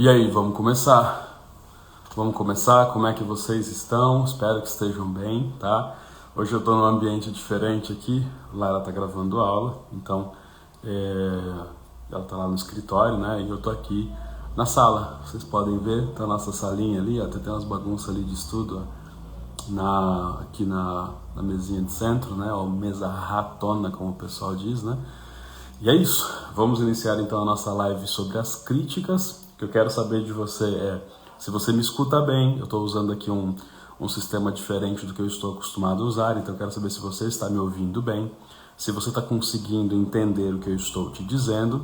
E aí, vamos começar? Vamos começar? Como é que vocês estão? Espero que estejam bem, tá? Hoje eu tô num ambiente diferente aqui, lá ela tá gravando aula, então ela tá lá no escritório, né? E eu tô aqui na sala, vocês podem ver, tá a nossa salinha ali, até tem umas bagunças ali de estudo, ó, aqui na mesinha de centro, né? Ou mesa ratona, como o pessoal diz, né? E é isso, vamos iniciar então a nossa live sobre as críticas. O que eu quero saber de você é se você me escuta bem. Eu estou usando aqui um sistema diferente do que eu estou acostumado a usar, então eu quero saber se você está me ouvindo bem, se você está conseguindo entender o que eu estou te dizendo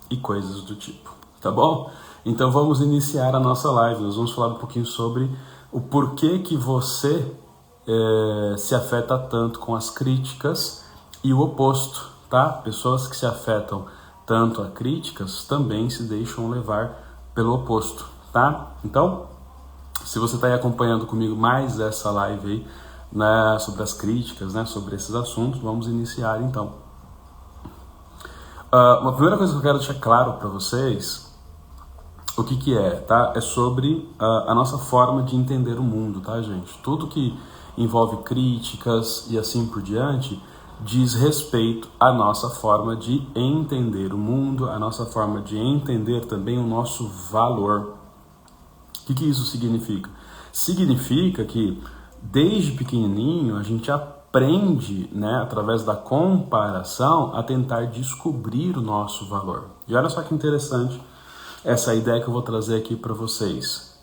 e coisas do tipo, tá bom? Então vamos iniciar a nossa live. Nós vamos falar um pouquinho sobre o porquê que você se afeta tanto com as críticas e o oposto, tá? Pessoas que se afetam tanto a críticas também se deixam levar pelo oposto, tá? Então, se você está aí acompanhando comigo mais essa live aí, né, sobre as críticas, né, sobre esses assuntos, vamos iniciar então. Uma primeira coisa que eu quero deixar claro para vocês, o que é, tá? É sobre a nossa forma de entender o mundo, tá, gente? Tudo que envolve críticas e assim por diante diz respeito à nossa forma de entender o mundo, a nossa forma de entender também o nosso valor. O que isso significa? Significa que desde pequenininho a gente aprende, né, através da comparação, a tentar descobrir o nosso valor. E olha só que interessante essa ideia que eu vou trazer aqui para vocês.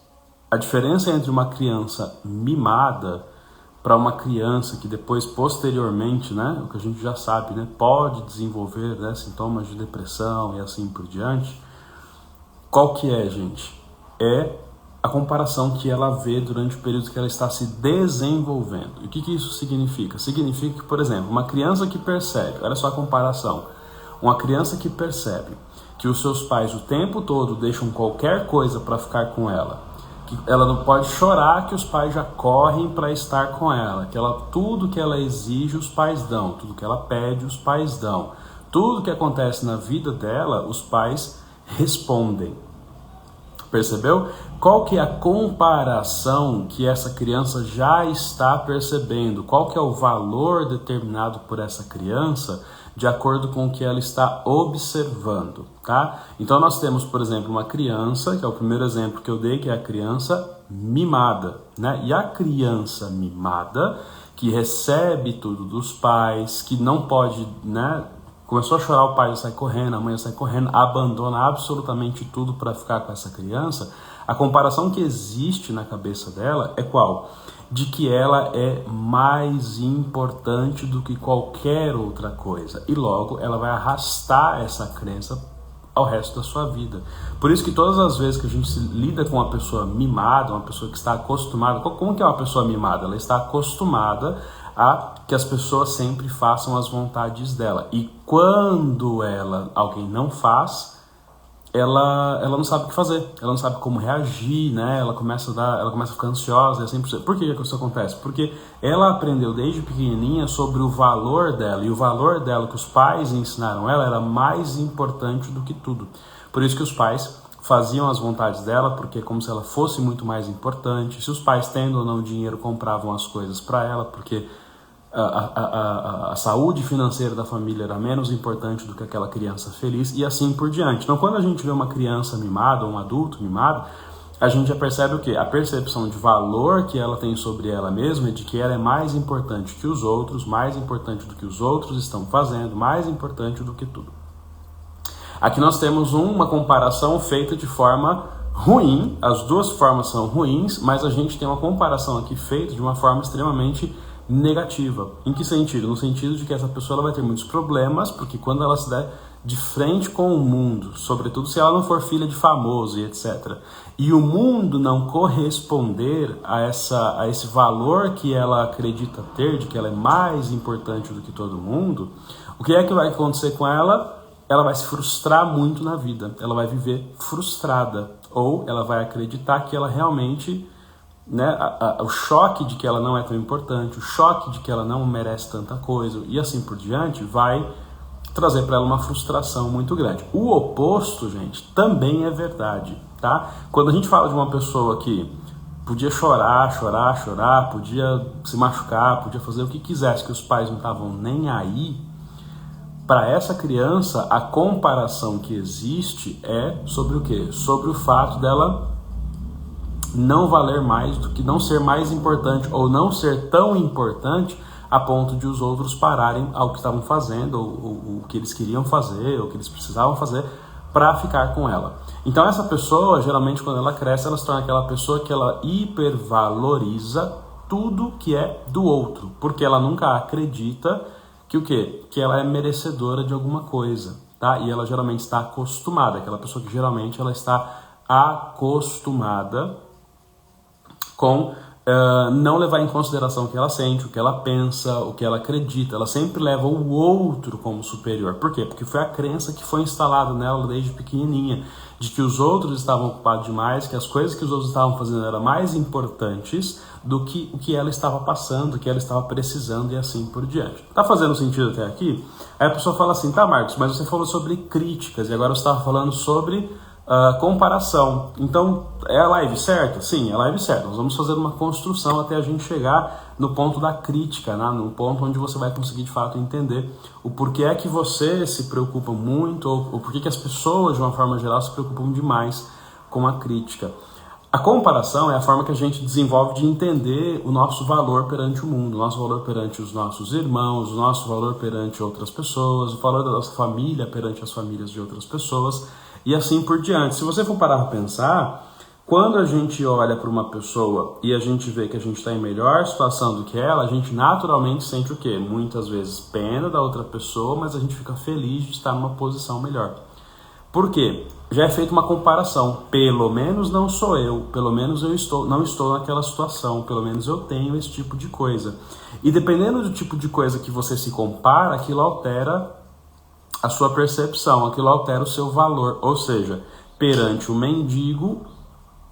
A diferença entre uma criança mimada para uma criança que depois, posteriormente, né, o que a gente já sabe, né, pode desenvolver, né, sintomas de depressão e assim por diante, qual que é, gente? É a comparação que ela vê durante o período que ela está se desenvolvendo. E o que isso significa? Significa que, por exemplo, uma criança que percebe, olha só a comparação, uma criança que percebe que os seus pais o tempo todo deixam qualquer coisa para ficar com ela, que ela não pode chorar, que os pais já correm para estar com ela, que tudo que ela exige os pais dão, tudo que ela pede os pais dão, tudo que acontece na vida dela os pais respondem. Percebeu? Qual que é a comparação que essa criança já está percebendo? Qual que é o valor determinado por essa criança de acordo com o que ela está observando, tá? Então nós temos, por exemplo, uma criança, que é o primeiro exemplo que eu dei, que é a criança mimada, né? E a criança mimada, que recebe tudo dos pais, que não pode, né? Começou a chorar, o pai sai correndo, a mãe sai correndo, abandona absolutamente tudo para ficar com essa criança. A comparação que existe na cabeça dela é qual? De que ela é mais importante do que qualquer outra coisa. E logo ela vai arrastar essa crença ao resto da sua vida. Por isso que todas as vezes que a gente se lida com uma pessoa mimada, uma pessoa que está acostumada... Como que é uma pessoa mimada? Ela está acostumada a que as pessoas sempre façam as vontades dela. E quando alguém não faz, ela não sabe o que fazer, ela não sabe como reagir, né? Ela começa a ficar ansiosa, e assim por cento. Por que isso acontece? Porque ela aprendeu desde pequenininha sobre o valor dela, e o valor dela que os pais ensinaram ela era mais importante do que tudo. Por isso que os pais faziam as vontades dela, porque é como se ela fosse muito mais importante. Se os pais, tendo ou não dinheiro, compravam as coisas para ela, porque a saúde financeira da família era menos importante do que aquela criança feliz, e assim por diante. Então, quando a gente vê uma criança mimada ou um adulto mimado, a gente já percebe o quê? A percepção de valor que ela tem sobre ela mesma é de que ela é mais importante que os outros, mais importante do que os outros estão fazendo, mais importante do que tudo. Aqui nós temos uma comparação feita de forma ruim, as duas formas são ruins, mas a gente tem uma comparação aqui feita de uma forma extremamente negativa. Em que sentido? No sentido de que essa pessoa ela vai ter muitos problemas, porque quando ela se der de frente com o mundo, sobretudo se ela não for filha de famoso e etc., e o mundo não corresponder a esse valor que ela acredita ter, de que ela é mais importante do que todo mundo, o que é que vai acontecer com ela? Ela vai se frustrar muito na vida, ela vai viver frustrada, ou ela vai acreditar que ela realmente, né, o choque de que ela não é tão importante, o choque de que ela não merece tanta coisa e assim por diante, vai trazer para ela uma frustração muito grande. O oposto, gente, também é verdade. tá? Quando a gente fala de uma pessoa que podia chorar, podia se machucar, podia fazer o que quisesse, que os pais não estavam nem aí, para essa criança, a comparação que existe é sobre o quê? Sobre o fato dela não valer mais, do que não ser mais importante ou não ser tão importante a ponto de os outros pararem ao que estavam fazendo, ou o que eles queriam fazer, ou o que eles precisavam fazer para ficar com ela. Então essa pessoa, geralmente quando ela cresce, ela se torna aquela pessoa que ela hipervaloriza tudo que é do outro, porque ela nunca acredita que o quê? Que ela é merecedora de alguma coisa, tá? E ela geralmente está acostumada, aquela pessoa que geralmente ela está acostumada com não levar em consideração o que ela sente, o que ela pensa, o que ela acredita. Ela sempre leva o outro como superior. Por quê? Porque foi a crença que foi instalada nela desde pequenininha, de que os outros estavam ocupados demais, que as coisas que os outros estavam fazendo eram mais importantes do que o que ela estava passando, o que ela estava precisando e assim por diante. Tá fazendo sentido até aqui? Aí a pessoa fala assim, tá, Marcos, mas você falou sobre críticas e agora você estava falando sobre comparação. Então, é a live certa? Sim, é a live certa. Nós vamos fazer uma construção até a gente chegar no ponto da crítica, né? No ponto onde você vai conseguir de fato entender o porquê é que você se preocupa muito, ou porquê que as pessoas, de uma forma geral, se preocupam demais com a crítica. A comparação é a forma que a gente desenvolve de entender o nosso valor perante o mundo, o nosso valor perante os nossos irmãos, o nosso valor perante outras pessoas, o valor da nossa família perante as famílias de outras pessoas, e assim por diante. Se você for parar para pensar, quando a gente olha para uma pessoa e a gente vê que a gente está em melhor situação do que ela, a gente naturalmente sente o quê? Muitas vezes pena da outra pessoa, mas a gente fica feliz de estar numa posição melhor. Por quê? Já é feita uma comparação. Pelo menos não sou eu, pelo menos não estou naquela situação, pelo menos eu tenho esse tipo de coisa. E dependendo do tipo de coisa que você se compara, aquilo altera a sua percepção, aquilo altera o seu valor. Ou seja, perante o mendigo,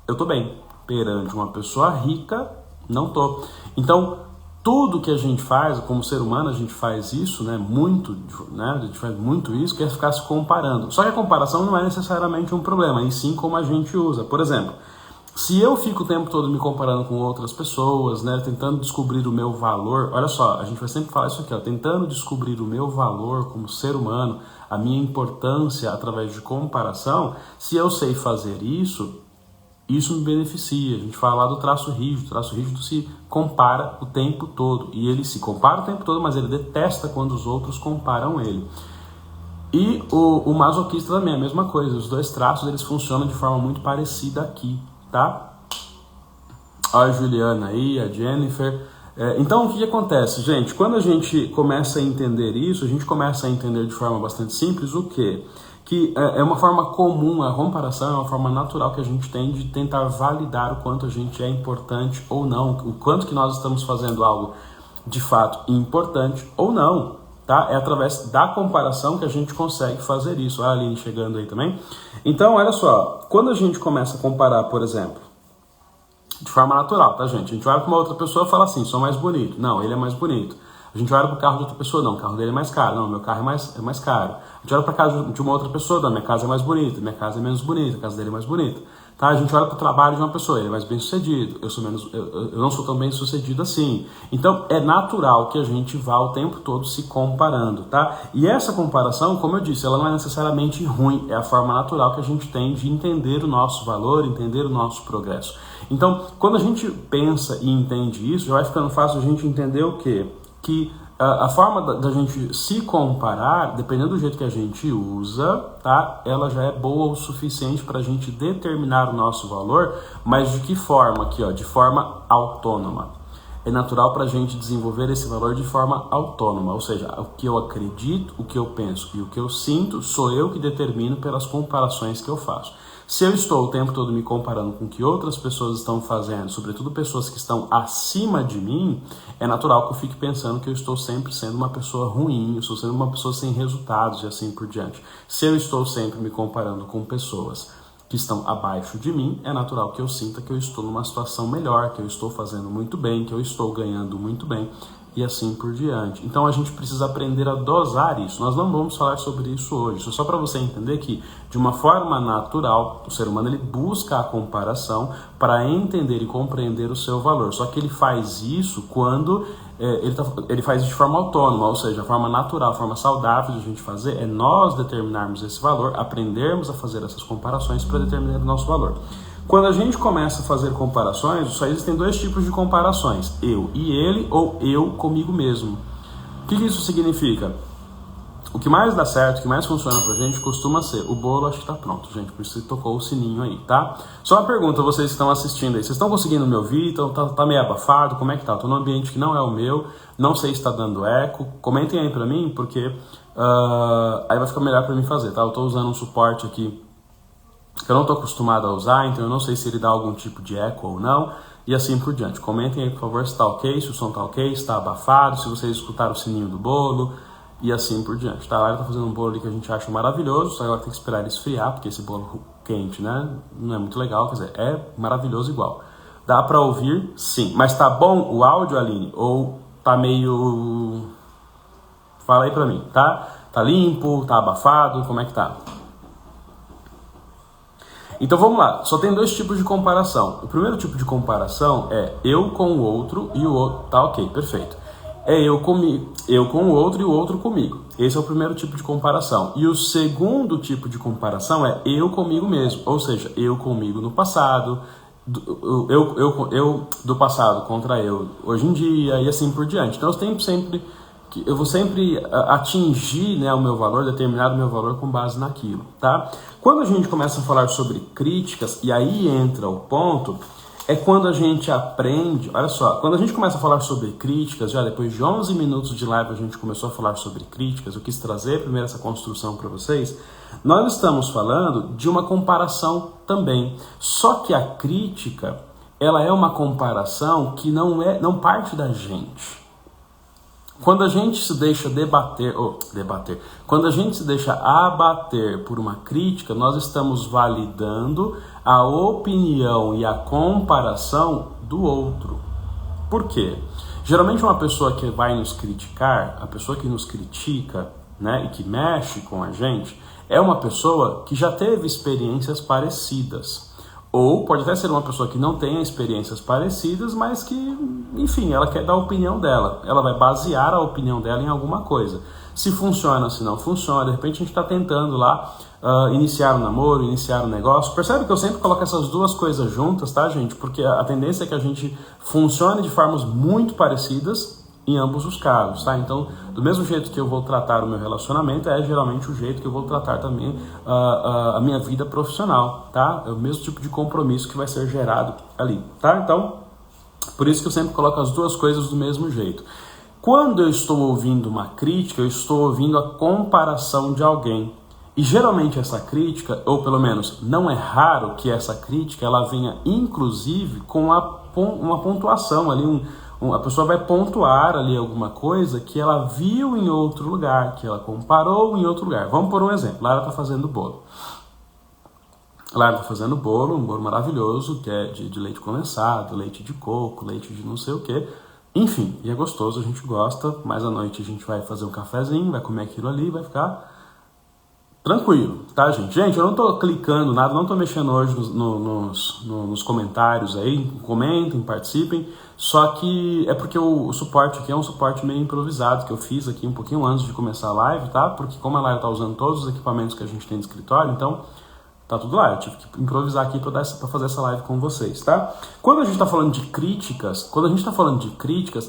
eu tô bem. Perante uma pessoa rica, não tô. Então, tudo que a gente faz, como ser humano, a gente faz isso, né? A gente faz muito isso, que é ficar se comparando. Só que a comparação não é necessariamente um problema, e sim como a gente usa. Por exemplo, se eu fico o tempo todo me comparando com outras pessoas, né, tentando descobrir o meu valor, olha só, a gente vai sempre falar isso aqui, ó, tentando descobrir o meu valor como ser humano, a minha importância através de comparação, se eu sei fazer isso me beneficia. A gente fala lá do traço rígido. O traço rígido se compara o tempo todo. E ele se compara o tempo todo, mas ele detesta quando os outros comparam ele. E o masoquista também é a mesma coisa. Os dois traços eles funcionam de forma muito parecida aqui, tá? Olha a Juliana aí, a Jennifer. Então o que acontece, gente? Quando a gente começa a entender isso, a gente começa a entender de forma bastante simples o quê? Que é uma forma comum, a comparação é uma forma natural que a gente tem de tentar validar o quanto a gente é importante ou não, o quanto que nós estamos fazendo algo de fato importante ou não, tá? É através da comparação que a gente consegue fazer isso. A Aline chegando aí também. Então, olha só, quando a gente começa a comparar, por exemplo, de forma natural, tá, gente? A gente olha para uma outra pessoa e fala assim, sou mais bonito. Não, ele é mais bonito. A gente olha para o carro de outra pessoa, não, o carro dele é mais caro. Não, meu carro é mais caro. A gente olha para a casa de uma outra pessoa, não, minha casa é mais bonita, minha casa é menos bonita, a casa dele é mais bonita. Tá? A gente olha para o trabalho de uma pessoa, ele é mais bem sucedido, eu não sou tão bem sucedido assim. Então é natural que a gente vá o tempo todo se comparando, tá? E essa comparação, como eu disse, ela não é necessariamente ruim, é a forma natural que a gente tem de entender o nosso valor, entender o nosso progresso. Então, quando a gente pensa e entende isso, já vai ficando fácil a gente entender o quê? Que a forma da gente se comparar, dependendo do jeito que a gente usa, tá? Ela já é boa o suficiente para a gente determinar o nosso valor, mas de que forma aqui, ó? De forma autônoma. É natural para a gente desenvolver esse valor de forma autônoma, ou seja, o que eu acredito, o que eu penso e o que eu sinto, sou eu que determino pelas comparações que eu faço. Se eu estou o tempo todo me comparando com o que outras pessoas estão fazendo, sobretudo pessoas que estão acima de mim, é natural que eu fique pensando que eu estou sempre sendo uma pessoa ruim, eu estou sendo uma pessoa sem resultados e assim por diante. Se eu estou sempre me comparando com pessoas que estão abaixo de mim, é natural que eu sinta que eu estou numa situação melhor, que eu estou fazendo muito bem, que eu estou ganhando muito bem e assim por diante. Então a gente precisa aprender a dosar isso. Nós não vamos falar sobre isso hoje. Isso é só para você entender que, de uma forma natural, o ser humano ele busca a comparação para entender e compreender o seu valor. Só que ele faz isso quando ele faz isso de forma autônoma, ou seja, a forma natural, a forma saudável de a gente fazer é nós determinarmos esse valor, aprendermos a fazer essas comparações para determinar o nosso valor. Quando a gente começa a fazer comparações, só existem dois tipos de comparações, eu e ele ou eu comigo mesmo. O que isso significa? O que mais dá certo, o que mais funciona pra gente costuma ser o bolo. Acho que tá pronto, gente, por isso tocou o sininho aí, tá? Só uma pergunta, vocês que estão assistindo aí, vocês estão conseguindo me ouvir? Tá meio abafado? Como é que tá? Tô num ambiente que não é o meu, não sei se tá dando eco. Comentem aí pra mim, porque aí vai ficar melhor pra mim fazer, tá? Eu tô usando um suporte aqui que eu não tô acostumado a usar, então eu não sei se ele dá algum tipo de eco ou não, e assim por diante. Comentem aí, por favor, se tá ok, se o som tá ok, se tá abafado, se vocês escutaram o sininho do bolo, e assim por diante. Tá? A Lara tá fazendo um bolo ali que a gente acha maravilhoso, só agora tem que esperar ele esfriar, porque esse bolo quente, né, não é muito legal, quer dizer, é maravilhoso igual. Dá pra ouvir? Sim. Mas tá bom o áudio, Aline? Ou tá meio... Fala aí pra mim, tá? Tá limpo? Tá abafado? Como é que tá? Então vamos lá, só tem dois tipos de comparação. O primeiro tipo de comparação é eu com o outro e o outro... Tá ok, perfeito. É eu comigo, eu com o outro e o outro comigo. Esse é o primeiro tipo de comparação. E o segundo tipo de comparação é eu comigo mesmo, ou seja, eu comigo no passado, eu do passado contra eu hoje em dia e assim por diante. Então eu vou sempre atingir, né, o meu valor, determinar o meu valor com base naquilo, tá? Quando a gente começa a falar sobre críticas, e aí entra o ponto, é quando a gente aprende, olha só, quando a gente começa a falar sobre críticas, já depois de 11 minutos de live a gente começou a falar sobre críticas, eu quis trazer primeiro essa construção para vocês, nós estamos falando de uma comparação também, só que a crítica, ela é uma comparação que não parte da gente. Quando a gente se deixa quando a gente se deixa abater por uma crítica, nós estamos validando a opinião e a comparação do outro. Por quê? Geralmente uma pessoa que vai nos criticar, a pessoa que nos critica, né, e que mexe com a gente, é uma pessoa que já teve experiências parecidas. Ou pode até ser uma pessoa que não tenha experiências parecidas, mas que, enfim, ela quer dar a opinião dela. Ela vai basear a opinião dela em alguma coisa. Se funciona, se não funciona, de repente a gente está tentando lá iniciar um namoro, iniciar um negócio. Percebe que eu sempre coloco essas duas coisas juntas, tá, gente? Porque a tendência é que a gente funcione de formas muito parecidas em ambos os casos, tá? Então, do mesmo jeito que eu vou tratar o meu relacionamento, é geralmente o jeito que eu vou tratar também a minha vida profissional, tá? É o mesmo tipo de compromisso que vai ser gerado ali, tá? Então, por isso que eu sempre coloco as duas coisas do mesmo jeito. Quando eu estou ouvindo uma crítica, eu estou ouvindo a comparação de alguém. E geralmente essa crítica, ou pelo menos não é raro que essa crítica, ela venha inclusive com uma pontuação ali, a pessoa vai pontuar ali alguma coisa que ela viu em outro lugar, que ela comparou em outro lugar. Vamos por um exemplo. Lara está fazendo bolo. Lara está fazendo bolo, um bolo maravilhoso, que é de leite condensado, leite de coco, leite de não sei o quê. Enfim, e é gostoso, a gente gosta, mas à noite a gente vai fazer um cafezinho, vai comer aquilo ali, vai ficar tranquilo, tá, gente? Gente, eu não tô clicando nada, não tô mexendo hoje nos comentários aí, comentem, participem, só que é porque o suporte aqui é um suporte meio improvisado, que eu fiz aqui um pouquinho antes de começar a live, tá? Porque como a Lara tá usando todos os equipamentos que a gente tem no escritório, então tá tudo lá, eu tive que improvisar aqui pra fazer essa live com vocês, tá? Quando a gente tá falando de críticas,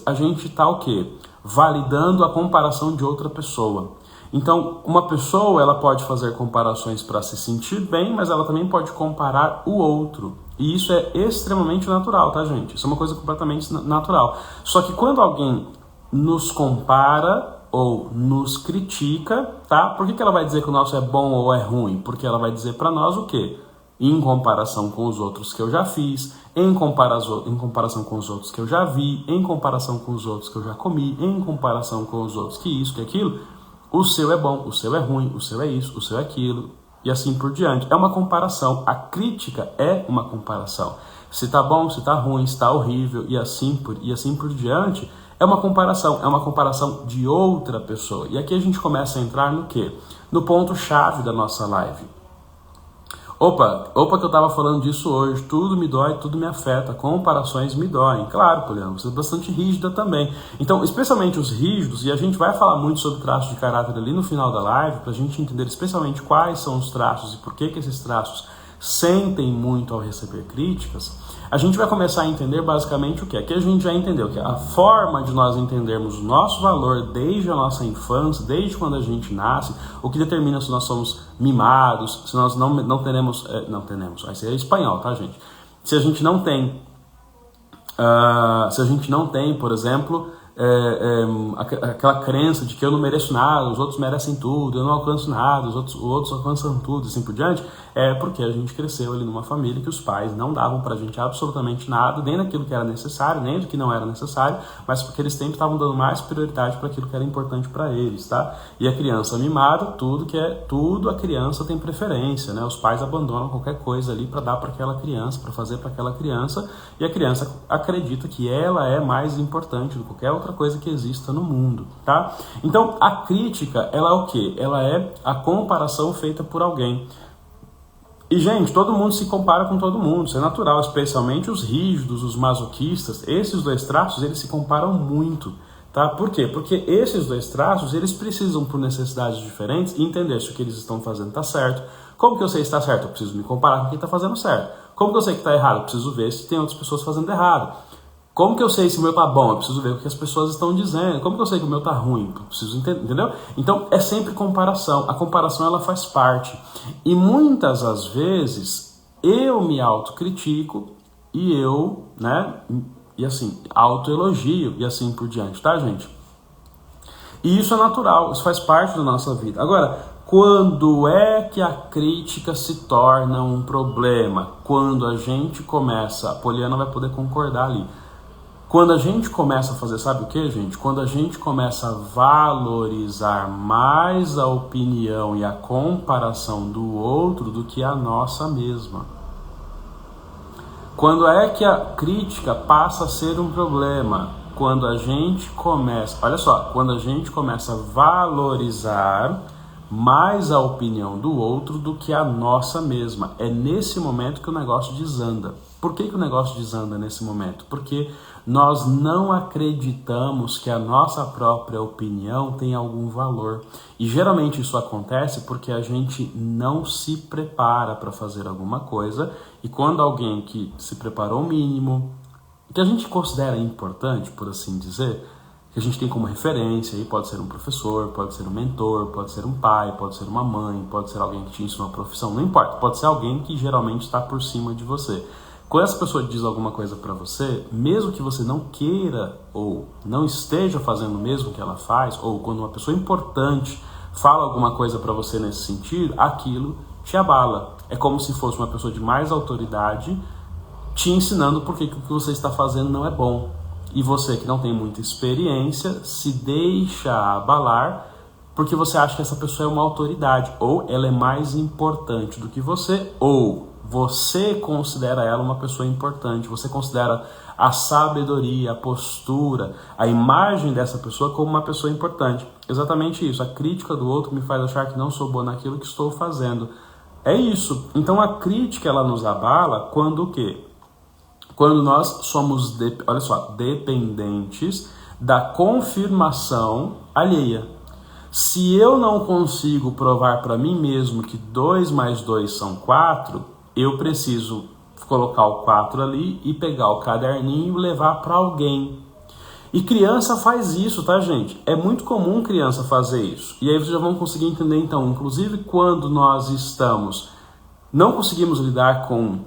a gente tá o quê? Validando a comparação de outra pessoa. Então, uma pessoa, ela pode fazer comparações para se sentir bem, mas ela também pode comparar o outro. E isso é extremamente natural, tá, gente? Isso é uma coisa completamente natural. Só que quando alguém nos compara ou nos critica, tá? Por que ela vai dizer que o nosso é bom ou é ruim? Porque ela vai dizer para nós o quê? Em comparação com os outros que eu já fiz, em comparação com os outros que eu já vi, em comparação com os outros que eu já comi, em comparação com os outros que isso, que aquilo... O seu é bom, o seu é ruim, o seu é isso, o seu é aquilo, e assim por diante. É uma comparação. A crítica é uma comparação. Se tá bom, se tá ruim, se tá horrível, e assim por diante, é uma comparação de outra pessoa. E aqui a gente começa a entrar no quê? No ponto-chave da nossa live. Opa, que eu tava falando disso hoje, tudo me dói, tudo me afeta, comparações me doem. Claro, Poliana, você é bastante rígida também. Então, especialmente os rígidos, e a gente vai falar muito sobre traços de caráter ali no final da live, pra gente entender especialmente quais são os traços e por que esses traços sentem muito ao receber críticas, a gente vai começar a entender basicamente o que é. Aqui a gente já entendeu que a forma de nós entendermos o nosso valor desde a nossa infância, desde quando a gente nasce, o que determina se nós somos mimados, se nós não teremos, aí seria espanhol, tá, gente? Se a gente não tem, por exemplo, aquela crença de que eu não mereço nada, os outros merecem tudo, eu não alcanço nada, os outros alcançam tudo, assim por diante, é porque a gente cresceu ali numa família que os pais não davam pra gente absolutamente nada, nem daquilo que era necessário, nem do que não era necessário, mas porque eles sempre estavam dando mais prioridade para aquilo que era importante para eles, tá? E a criança mimada, tudo a criança tem preferência, né? Os pais abandonam qualquer coisa ali para dar para aquela criança, para fazer para aquela criança, e a criança acredita que ela é mais importante do que qualquer outra coisa que exista no mundo, tá? Então, a crítica, ela é o quê? Ela é a comparação feita por alguém. E, gente, todo mundo se compara com todo mundo, isso é natural, especialmente os rígidos, os masoquistas. Esses dois traços, eles se comparam muito, tá? Por quê? Porque esses dois traços, eles precisam, por necessidades diferentes, entender se o que eles estão fazendo está certo. Como que eu sei se está certo? Eu preciso me comparar com quem está fazendo certo. Como que eu sei que está errado? Eu preciso ver se tem outras pessoas fazendo errado. Como que eu sei se o meu tá bom? Eu preciso ver o que as pessoas estão dizendo. Como que eu sei que o meu tá ruim? Eu preciso entender, entendeu? Então, é sempre comparação. A comparação, ela faz parte. E muitas das vezes, eu me autocritico e eu, e assim, autoelogio e assim por diante, tá, gente? E isso é natural, isso faz parte da nossa vida. Agora, quando é que a crítica se torna um problema? Quando a gente começa, a Poliana vai poder concordar ali, quando a gente começa a fazer, sabe o que, gente? Quando a gente começa a valorizar mais a opinião e a comparação do outro do que a nossa mesma. Quando é que a crítica passa a ser um problema? Quando a gente começa, olha só, quando a gente começa a valorizar mais a opinião do outro do que a nossa mesma. É nesse momento que o negócio desanda. Por que o negócio desanda nesse momento? Porque nós não acreditamos que a nossa própria opinião tem algum valor. E geralmente isso acontece porque a gente não se prepara para fazer alguma coisa, e quando alguém que se preparou o mínimo, que a gente considera importante, por assim dizer, que a gente tem como referência, aí pode ser um professor, pode ser um mentor, pode ser um pai, pode ser uma mãe, pode ser alguém que te ensina uma profissão, não importa, pode ser alguém que geralmente está por cima de você. Quando essa pessoa diz alguma coisa para você, mesmo que você não queira ou não esteja fazendo o mesmo que ela faz, ou quando uma pessoa importante fala alguma coisa para você nesse sentido, aquilo te abala. É como se fosse uma pessoa de mais autoridade te ensinando por que o que você está fazendo não é bom. E você, que não tem muita experiência, se deixa abalar porque você acha que essa pessoa é uma autoridade, ou ela é mais importante do que você, ou você considera ela uma pessoa importante, você considera a sabedoria, a postura, a imagem dessa pessoa como uma pessoa importante. Exatamente isso, a crítica do outro me faz achar que não sou boa naquilo que estou fazendo. É isso. Então a crítica, ela nos abala quando o quê? Quando nós somos, olha só, dependentes da confirmação alheia. Se eu não consigo provar para mim mesmo que 2 mais 2 são 4, eu preciso colocar o 4 ali e pegar o caderninho e levar para alguém. E criança faz isso, tá, gente? É muito comum criança fazer isso. E aí vocês já vão conseguir entender, então, inclusive quando nós não conseguimos lidar com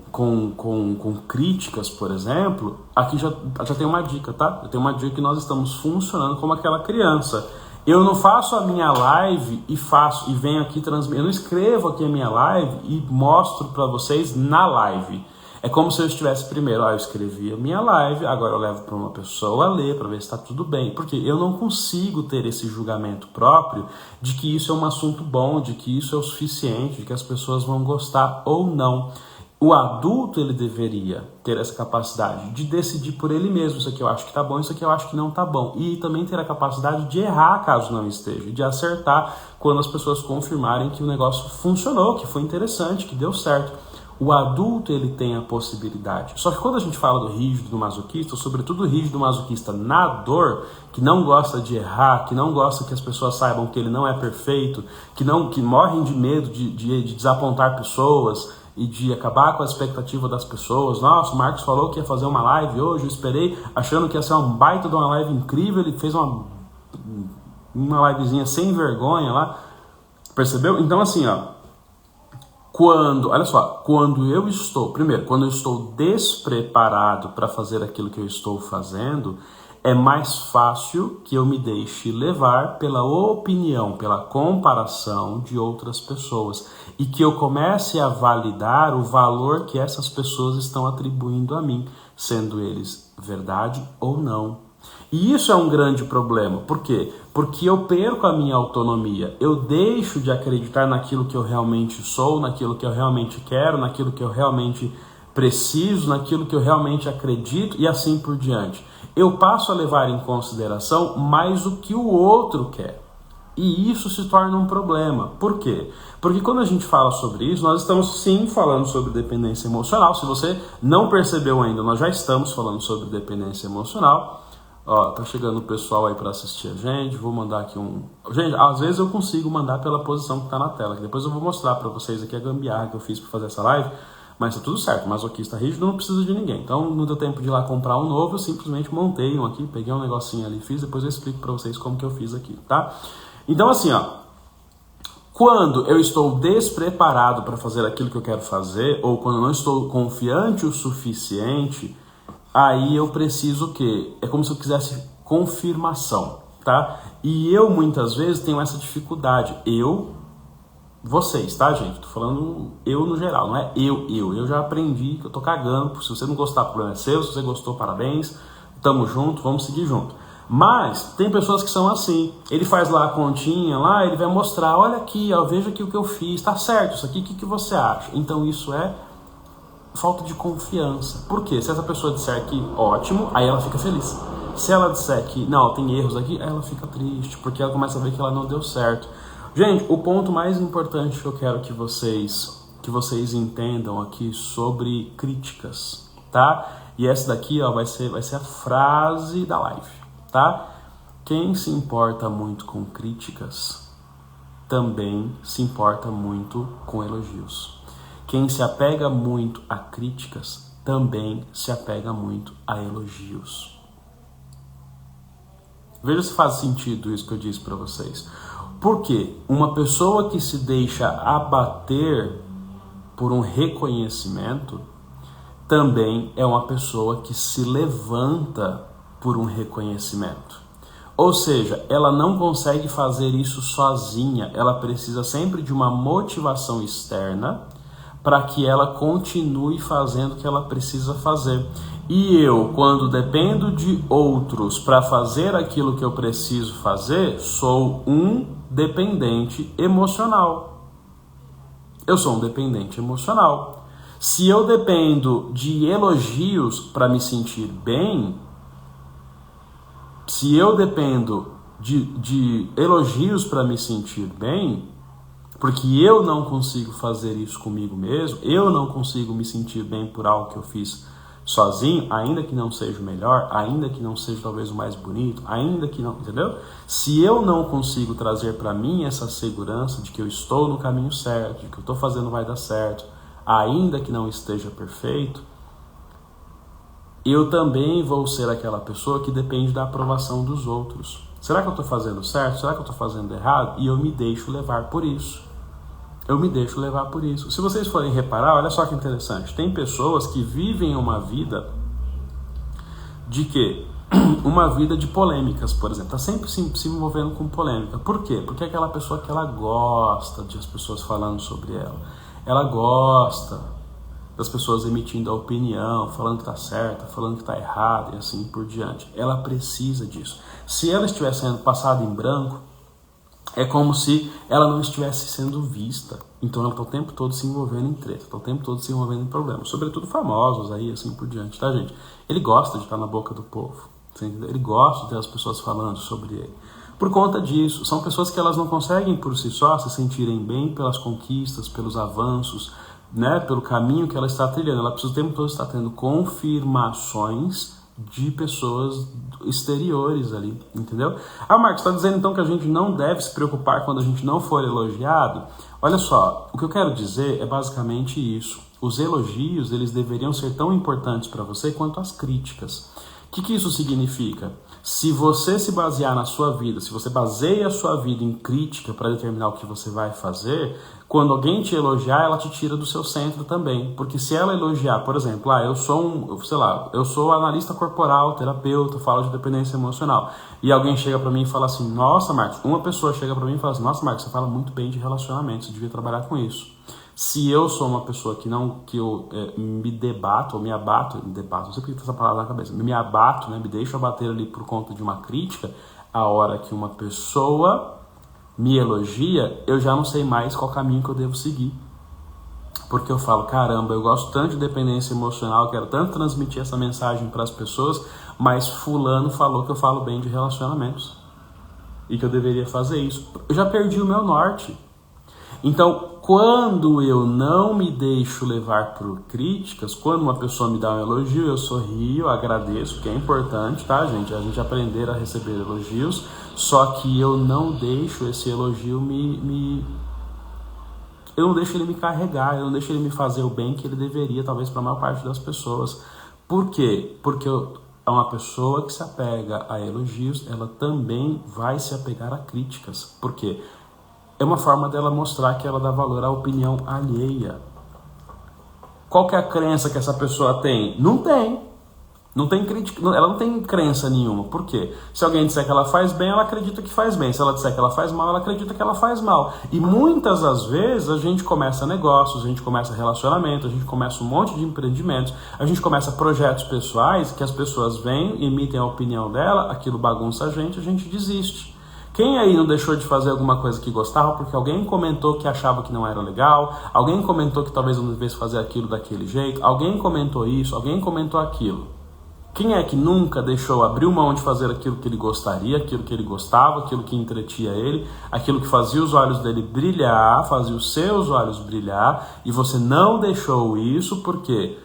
críticas, por exemplo, aqui já tem uma dica, tá? Eu tenho uma dica que nós estamos funcionando como aquela criança. Eu não faço a minha live e venho aqui transmitir. Eu não escrevo aqui a minha live e mostro para vocês na live. É como se eu estivesse primeiro, eu escrevi a minha live, agora eu levo para uma pessoa ler para ver se está tudo bem. Porque eu não consigo ter esse julgamento próprio de que isso é um assunto bom, de que isso é o suficiente, de que as pessoas vão gostar ou não. O adulto, ele deveria ter essa capacidade de decidir por ele mesmo, isso aqui eu acho que tá bom, isso aqui eu acho que não tá bom. E também ter a capacidade de errar caso não esteja, de acertar quando as pessoas confirmarem que o negócio funcionou, que foi interessante, que deu certo. O adulto, ele tem a possibilidade. Só que quando a gente fala do rígido, do masoquista, sobretudo o rígido masoquista na dor, que não gosta de errar, que não gosta que as pessoas saibam que ele não é perfeito, que morrem de medo de desapontar pessoas e de acabar com a expectativa das pessoas. Nossa, o Marcos falou que ia fazer uma live hoje, eu esperei achando que ia ser um baita de uma live incrível, ele fez uma livezinha sem vergonha lá, percebeu? Então assim, ó, olha só, quando eu estou despreparado para fazer aquilo que eu estou fazendo, é mais fácil que eu me deixe levar pela opinião, pela comparação de outras pessoas e que eu comece a validar o valor que essas pessoas estão atribuindo a mim, sendo eles verdade ou não. E isso é um grande problema. Por quê? Porque eu perco a minha autonomia. Eu deixo de acreditar naquilo que eu realmente sou, naquilo que eu realmente quero, naquilo que eu realmente preciso, naquilo que eu realmente acredito e assim por diante. Eu passo a levar em consideração mais o que o outro quer. E isso se torna um problema. Por quê? Porque quando a gente fala sobre isso, nós estamos sim falando sobre dependência emocional. Se você não percebeu ainda, nós já estamos falando sobre dependência emocional. Ó, tá chegando o pessoal aí para assistir a gente. Vou mandar aqui um... Gente, às vezes eu consigo mandar pela posição que tá na tela, que depois eu vou mostrar para vocês aqui a gambiarra que eu fiz para fazer essa live. Mas tá tudo certo, masoquista rígido não precisa de ninguém. Então não deu tempo de ir lá comprar um novo, eu simplesmente montei um aqui, peguei um negocinho ali, fiz, depois eu explico para vocês como que eu fiz aqui, tá? Então assim, ó, quando eu estou despreparado para fazer aquilo que eu quero fazer, ou quando eu não estou confiante o suficiente, aí eu preciso o quê? É como se eu quisesse confirmação, tá? E eu muitas vezes tenho essa dificuldade. Vocês, tá, gente? Tô falando eu no geral, não é eu. Eu já aprendi que eu tô cagando. Se você não gostar, o problema é seu. Se você gostou, parabéns. Tamo junto, vamos seguir junto. Mas tem pessoas que são assim. Ele faz lá a continha, lá ele vai mostrar, olha aqui, ó, veja aqui o que eu fiz, tá certo, isso aqui, o que você acha? Então isso é falta de confiança. Por quê? Se essa pessoa disser que ótimo, aí ela fica feliz. Se ela disser que não, tem erros aqui, aí ela fica triste, porque ela começa a ver que ela não deu certo. Gente, o ponto mais importante que eu quero que vocês entendam aqui sobre críticas, tá? E essa daqui, ó, vai ser a frase da live, tá? Quem se importa muito com críticas também se importa muito com elogios. Quem se apega muito a críticas também se apega muito a elogios. Veja se faz sentido isso que eu disse para vocês. Porque uma pessoa que se deixa abater por um reconhecimento também é uma pessoa que se levanta por um reconhecimento. Ou seja, ela não consegue fazer isso sozinha, ela precisa sempre de uma motivação externa para que ela continue fazendo o que ela precisa fazer. E eu, quando dependo de outros para fazer aquilo que eu preciso fazer, sou um dependente emocional. Eu sou um dependente emocional. Se eu dependo de elogios para me sentir bem, se eu dependo de elogios para me sentir bem, porque eu não consigo fazer isso comigo mesmo, eu não consigo me sentir bem por algo que eu fiz sozinho, ainda que não seja o melhor, ainda que não seja talvez o mais bonito, ainda que não, entendeu? Se eu não consigo trazer para mim essa segurança de que eu estou no caminho certo, de que eu estou fazendo vai dar certo, ainda que não esteja perfeito, eu também vou ser aquela pessoa que depende da aprovação dos outros. Será que eu estou fazendo certo? Será que eu estou fazendo errado? E eu me deixo levar por isso. Eu me deixo levar por isso. Se vocês forem reparar, olha só que interessante. Tem pessoas que vivem uma vida de quê? Uma vida de polêmicas, por exemplo. Está sempre se envolvendo com polêmica. Por quê? Porque é aquela pessoa que ela gosta de as pessoas falando sobre ela. Ela gosta das pessoas emitindo a opinião, falando que está certa, falando que está errada e assim por diante. Ela precisa disso. Se ela estivesse sendo passada em branco, é como se ela não estivesse sendo vista. Então ela está o tempo todo se envolvendo em treta, está o tempo todo se envolvendo em problemas, sobretudo famosos aí, assim por diante, tá, gente? Ele gosta de estar na boca do povo, entendeu? Ele gosta de ter as pessoas falando sobre ele. Por conta disso, são pessoas que elas não conseguem por si só se sentirem bem pelas conquistas, pelos avanços, né, pelo caminho que ela está trilhando. Ela precisa o tempo todo estar tendo confirmações de pessoas exteriores ali, entendeu? Ah, Marcos, está dizendo então que a gente não deve se preocupar quando a gente não for elogiado? Olha só, o que eu quero dizer é basicamente isso. Os elogios, eles deveriam ser tão importantes para você quanto as críticas. O que isso significa? Se você se basear na sua vida, se você baseia a sua vida em crítica para determinar o que você vai fazer, quando alguém te elogiar, ela te tira do seu centro também. Porque se ela elogiar, por exemplo, eu sou analista corporal, terapeuta, falo de dependência emocional, e alguém chega para mim e fala assim, nossa, Marcos, uma pessoa chega para mim e fala assim, nossa, Marcos, você fala muito bem de relacionamento, você devia trabalhar com isso. Se eu sou uma pessoa que eu me debato, ou me abato, não sei porque tem essa palavra na cabeça, me abato, né, me deixo abater ali por conta de uma crítica, a hora que uma pessoa me elogia, eu já não sei mais qual caminho que eu devo seguir. Porque eu falo, caramba, eu gosto tanto de dependência emocional, quero tanto transmitir essa mensagem para as pessoas, mas fulano falou que eu falo bem de relacionamentos e que eu deveria fazer isso. Eu já perdi o meu norte. Então, quando eu não me deixo levar por críticas, quando uma pessoa me dá um elogio, eu sorrio, agradeço, que é importante, tá, gente? A gente aprender a receber elogios, só que eu não deixo esse elogio eu não deixo ele me carregar, eu não deixo ele me fazer o bem que ele deveria, talvez, para a maior parte das pessoas. Por quê? Porque uma pessoa que se apega a elogios, ela também vai se apegar a críticas. Por quê? É uma forma dela mostrar que ela dá valor à opinião alheia. Qual que é a crença que essa pessoa tem? Não tem. Ela não tem crença nenhuma. Por quê? Se alguém disser que ela faz bem, ela acredita que faz bem. Se ela disser que ela faz mal, ela acredita que ela faz mal. E muitas das vezes a gente começa negócios, a gente começa relacionamento, a gente começa um monte de empreendimentos, a gente começa projetos pessoais que as pessoas vêm, emitem a opinião dela, aquilo bagunça a gente desiste. Quem aí não deixou de fazer alguma coisa que gostava porque alguém comentou que achava que não era legal, alguém comentou que talvez não devesse fazer aquilo daquele jeito, alguém comentou isso, alguém comentou aquilo? Quem é que nunca deixou abrir mão de fazer aquilo que ele gostaria, aquilo que ele gostava, aquilo que entretia ele, aquilo que fazia os olhos dele brilhar, fazia os seus olhos brilhar, e você não deixou isso porque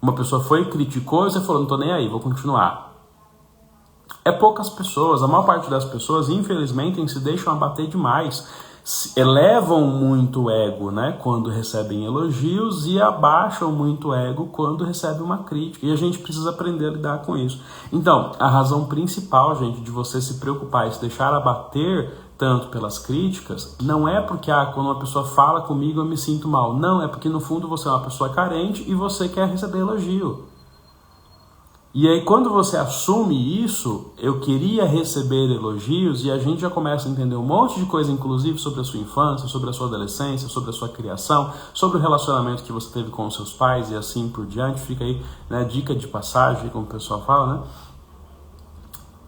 uma pessoa foi e criticou e você falou, não tô nem aí, vou continuar. É poucas pessoas, a maior parte das pessoas, infelizmente, se deixam abater demais. Elevam muito o ego, né, quando recebem elogios e abaixam muito o ego quando recebem uma crítica. E a gente precisa aprender a lidar com isso. Então, a razão principal, gente, de você se preocupar e se deixar abater tanto pelas críticas, não é porque quando uma pessoa fala comigo eu me sinto mal. Não, é porque no fundo você é uma pessoa carente e você quer receber elogio. E aí quando você assume isso, eu queria receber elogios, e a gente já começa a entender um monte de coisa, inclusive sobre a sua infância, sobre a sua adolescência, sobre a sua criação, sobre o relacionamento que você teve com os seus pais e assim por diante. Fica aí, né, dica de passagem, como o pessoal fala,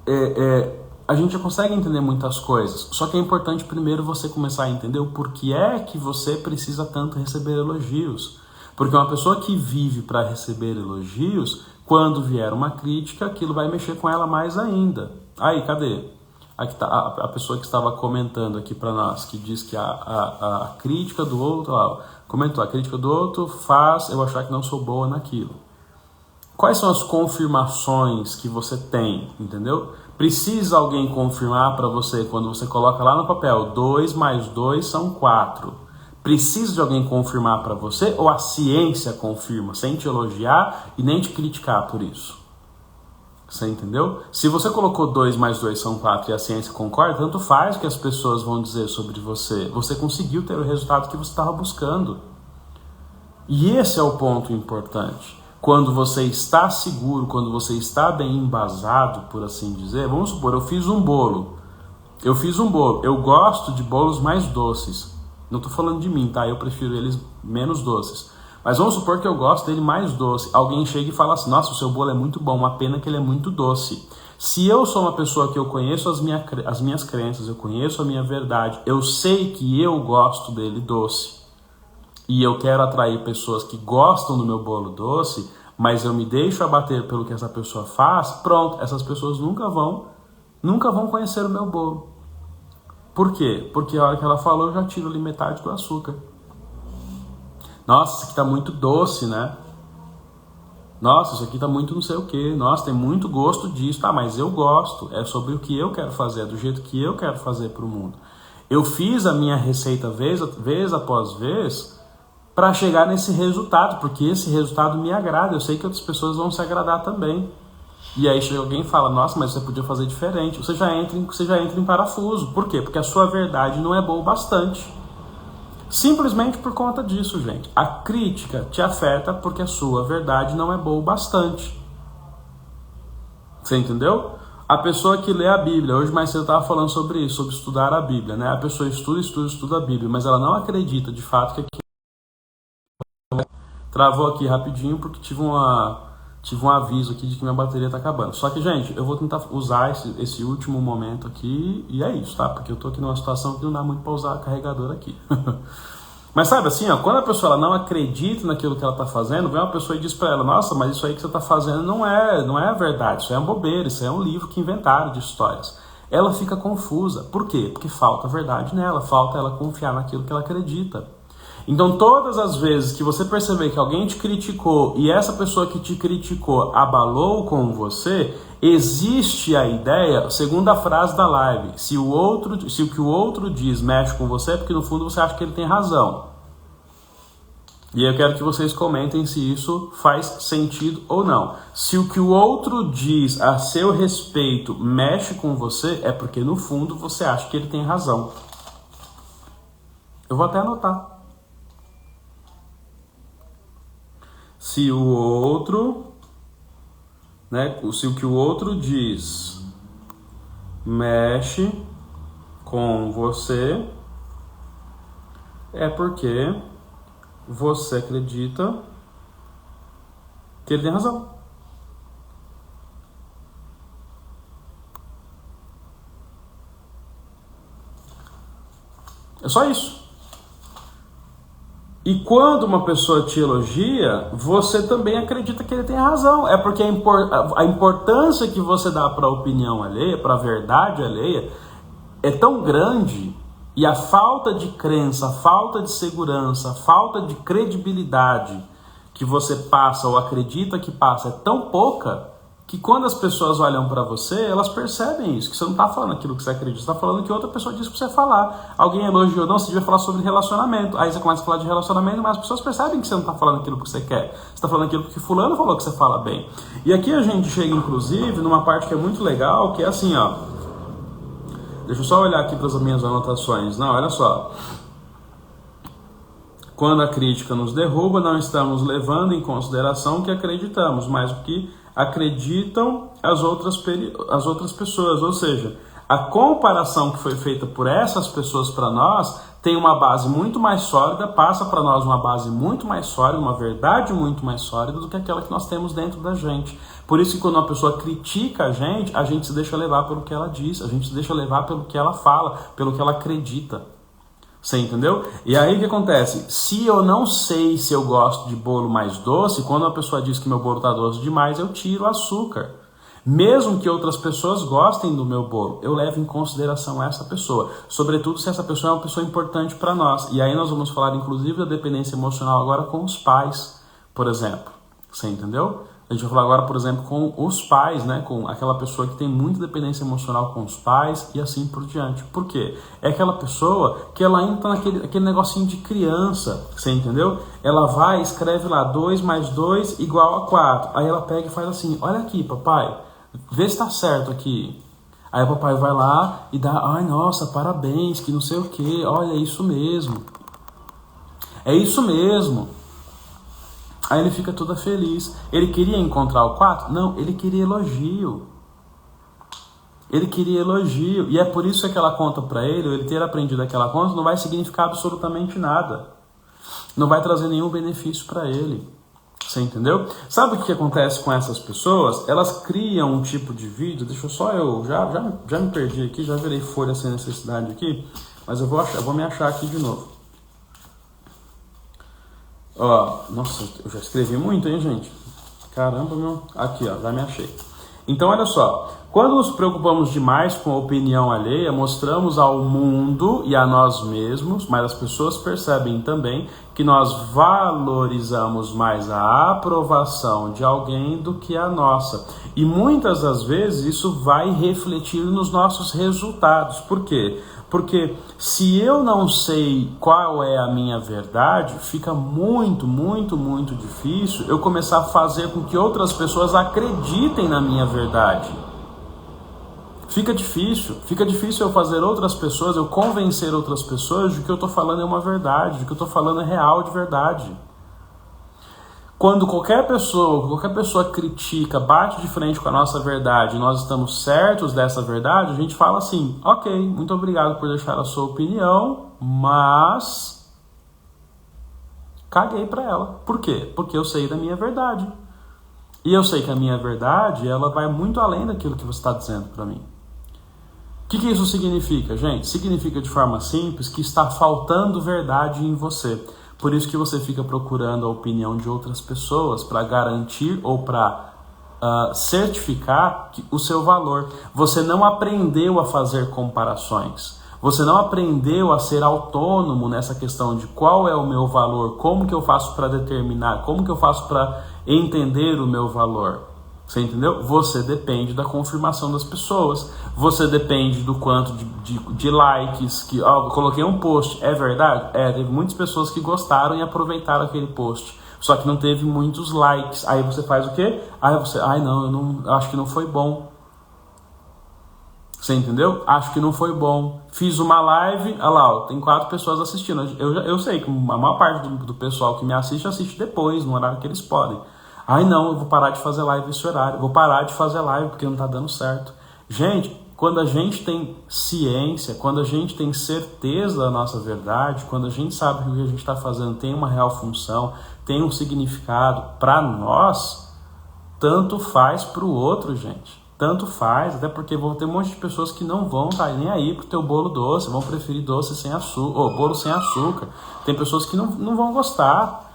né? A gente já consegue entender muitas coisas, só que é importante primeiro você começar a entender o porquê é que você precisa tanto receber elogios. Porque uma pessoa que vive para receber elogios, quando vier uma crítica, aquilo vai mexer com ela mais ainda. Aí, cadê? Aqui tá a pessoa que estava comentando aqui para nós, que diz que a crítica do outro, comentou, a crítica do outro faz eu achar que não sou boa naquilo. Quais são as confirmações que você tem, entendeu? Precisa alguém confirmar para você, quando você coloca lá no papel, 2 mais 2 são 4. Precisa de alguém confirmar para você, ou a ciência confirma, sem te elogiar e nem te criticar por isso? Você entendeu? Se você colocou 2 mais 2 são 4 e a ciência concorda, tanto faz o que as pessoas vão dizer sobre você. Você conseguiu ter o resultado que você estava buscando. E esse é o ponto importante. Quando você está seguro, quando você está bem embasado, por assim dizer, vamos supor, eu fiz um bolo. Eu gosto de bolos mais doces. Não estou falando de mim, tá? Eu prefiro eles menos doces. Mas vamos supor que eu gosto dele mais doce. Alguém chega e fala assim, nossa, o seu bolo é muito bom, uma pena que ele é muito doce. Se eu sou uma pessoa que eu conheço as minhas crenças, eu conheço a minha verdade, eu sei que eu gosto dele doce. e eu quero atrair pessoas que gostam do meu bolo doce, mas eu me deixo abater pelo que essa pessoa faz, pronto, essas pessoas nunca vão conhecer o meu bolo. Por quê? Porque a hora que ela falou, eu já tiro ali metade do açúcar. Nossa, isso aqui tá muito doce, né? Nossa, isso aqui tá muito não sei o que. Nossa, tem muito gosto disso. Tá, mas eu gosto. É sobre o que eu quero fazer, é do jeito que eu quero fazer pro mundo. Eu fiz a minha receita vez após vez para chegar nesse resultado, porque esse resultado me agrada. Eu sei que outras pessoas vão se agradar também. E aí chega alguém e fala, nossa, mas você podia fazer diferente. Você já entra em parafuso. Por quê? Porque a sua verdade não é boa o bastante. Simplesmente por conta disso, gente. A crítica te afeta porque a sua verdade não é boa o bastante. Você entendeu? A pessoa que lê a Bíblia, hoje mais cedo eu estava falando sobre isso, sobre estudar a Bíblia, né? A pessoa estuda a Bíblia, mas ela não acredita de fato que aqui... Travou aqui rapidinho porque tive um aviso aqui de que minha bateria está acabando. Só que, gente, eu vou tentar usar esse último momento aqui e é isso, tá? Porque eu tô aqui numa situação que não dá muito para usar carregador aqui. Mas sabe assim, ó, quando a pessoa ela não acredita naquilo que ela está fazendo, vem uma pessoa e diz para ela, nossa, mas isso aí que você está fazendo não é verdade, isso é uma bobeira, isso é um livro que inventaram de histórias. Ela fica confusa. Por quê? Porque falta verdade nela, falta ela confiar naquilo que ela acredita. Então todas as vezes que você perceber que alguém te criticou e essa pessoa que te criticou abalou com você, existe a ideia, segundo a frase da live, se o que o outro diz mexe com você, é porque no fundo você acha que ele tem razão. E eu quero que vocês comentem se isso faz sentido ou não. Se o que o outro diz a seu respeito mexe com você, é porque no fundo você acha que ele tem razão. Eu vou até anotar. Se o outro, né, se o que o outro diz mexe com você, é porque você acredita que ele tem razão. É só isso. E quando uma pessoa te elogia, você também acredita que ele tem razão. É porque a importância que você dá para a opinião alheia, para a verdade alheia, é tão grande, e a falta de crença, a falta de segurança, a falta de credibilidade que você passa ou acredita que passa é tão pouca, que quando as pessoas olham para você, elas percebem isso, que você não está falando aquilo que você acredita, você está falando que outra pessoa disse para você falar. Alguém elogiou, não, você devia falar sobre relacionamento. Aí você começa a falar de relacionamento, mas as pessoas percebem que você não está falando aquilo que você quer. Você está falando aquilo que fulano falou que você fala bem. E aqui a gente chega, inclusive, numa parte que é muito legal, que é assim, ó. Deixa eu só olhar aqui para as minhas anotações. Não, olha só. Quando a crítica nos derruba, não estamos levando em consideração o que acreditamos, mas o que acreditam as outras pessoas. Ou seja, a comparação que foi feita por essas pessoas para nós tem uma base muito mais sólida, passa para nós uma base muito mais sólida, uma verdade muito mais sólida do que aquela que nós temos dentro da gente. Por isso que quando uma pessoa critica a gente se deixa levar pelo que ela diz, a gente se deixa levar pelo que ela fala, pelo que ela acredita. Você entendeu? E aí o que acontece? Se eu não sei se eu gosto de bolo mais doce, quando a pessoa diz que meu bolo está doce demais, eu tiro o açúcar. Mesmo que outras pessoas gostem do meu bolo, eu levo em consideração essa pessoa. Sobretudo se essa pessoa é uma pessoa importante para nós. E aí nós vamos falar inclusive da dependência emocional agora com os pais, por exemplo. Você entendeu? A gente vai falar agora, por exemplo, com os pais, né? Com aquela pessoa que tem muita dependência emocional com os pais e assim por diante. Por quê? É aquela pessoa que ela ainda está naquele negocinho de criança, você entendeu? Ela vai e escreve lá 2 mais 2 igual a 4. Aí ela pega e faz assim, olha aqui, papai, vê se está certo aqui. Aí o papai vai lá e dá, ai, nossa, parabéns, que não sei o quê, olha, é isso mesmo. É isso mesmo. Aí ele fica toda feliz. Ele queria encontrar o 4? Não, ele queria elogio. Ele queria elogio. E é por isso que aquela conta para ele, ou ele ter aprendido aquela conta, não vai significar absolutamente nada. Não vai trazer nenhum benefício para ele. Você entendeu? Sabe o que acontece com essas pessoas? Elas criam um tipo de vídeo. Deixa eu só, já me perdi aqui, já virei folha sem necessidade aqui. Mas eu vou me achar aqui de novo. Ó, nossa, eu já escrevi muito, hein, gente? Caramba, meu. Aqui, ó, já me achei. Então, olha só. Quando nos preocupamos demais com a opinião alheia, mostramos ao mundo e a nós mesmos, mas as pessoas percebem também que nós valorizamos mais a aprovação de alguém do que a nossa. E muitas das vezes isso vai refletir nos nossos resultados. Por quê? Porque se eu não sei qual é a minha verdade, fica muito, muito, muito difícil eu começar a fazer com que outras pessoas acreditem na minha verdade. Fica difícil eu fazer outras pessoas, eu convencer outras pessoas de que eu estou falando é uma verdade, de que eu estou falando é real de verdade. Quando qualquer pessoa critica, bate de frente com a nossa verdade, e nós estamos certos dessa verdade, a gente fala assim, ok, muito obrigado por deixar a sua opinião, mas caguei pra ela. Por quê? Porque eu sei da minha verdade. E eu sei que a minha verdade, ela vai muito além daquilo que você está dizendo pra mim. O que isso significa, gente? Significa de forma simples que está faltando verdade em você. Por isso que você fica procurando a opinião de outras pessoas para garantir ou para certificar o seu valor. Você não aprendeu a fazer comparações. Você não aprendeu a ser autônomo nessa questão de qual é o meu valor, como que eu faço para determinar, como que eu faço para entender o meu valor. Você entendeu? Você depende da confirmação das pessoas. Você depende do quanto de likes. Que, eu coloquei um post. É verdade? Teve muitas pessoas que gostaram e aproveitaram aquele post. Só que não teve muitos likes. Aí você faz o quê? Eu acho que não foi bom. Você entendeu? Acho que não foi bom. Fiz uma live, olha lá, ó, tem 4 pessoas assistindo. Eu sei que a maior parte do pessoal que me assiste depois, no horário que eles podem. Eu vou parar de fazer live nesse horário, vou parar de fazer live porque não tá dando certo. Gente, quando a gente tem ciência, quando a gente tem certeza da nossa verdade, quando a gente sabe que o que a gente está fazendo tem uma real função, tem um significado para nós, tanto faz para o outro, gente. Tanto faz, até porque vão ter um monte de pessoas que não vão estar nem aí pro teu bolo doce, vão preferir doce sem açúcar, ou bolo sem açúcar. Tem pessoas que não vão gostar.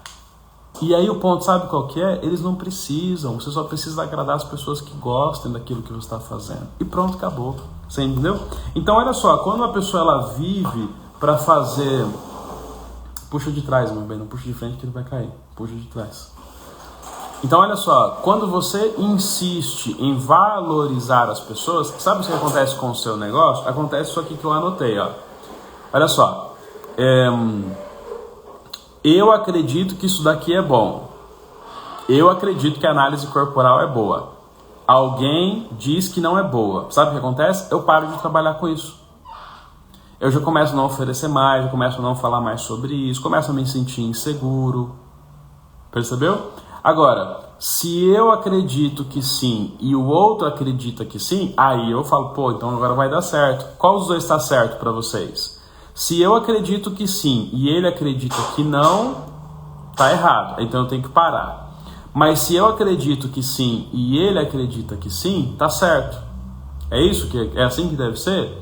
E aí o ponto, sabe qual que é? Eles não precisam, você só precisa agradar as pessoas que gostem daquilo que você está fazendo. E pronto, acabou. Você entendeu? Então olha só, quando uma pessoa ela vive para fazer... Puxa de trás, meu bem, não puxa de frente que ele vai cair. Puxa de trás. Então olha só, quando você insiste em valorizar as pessoas, sabe o que acontece com o seu negócio? Acontece isso aqui que eu anotei, ó. Olha só, eu acredito que isso daqui é bom. Eu acredito que a análise corporal é boa. Alguém diz que não é boa. Sabe o que acontece? Eu paro de trabalhar com isso. Eu já começo a não oferecer mais, eu começo a não falar mais sobre isso, começo a me sentir inseguro. Percebeu? Agora, se eu acredito que sim e o outro acredita que sim, aí eu falo, então agora vai dar certo. Qual dos dois está certo para vocês? Se eu acredito que sim e ele acredita que não, tá errado. Então eu tenho que parar. Mas se eu acredito que sim e ele acredita que sim, tá certo. É isso? É assim que deve ser?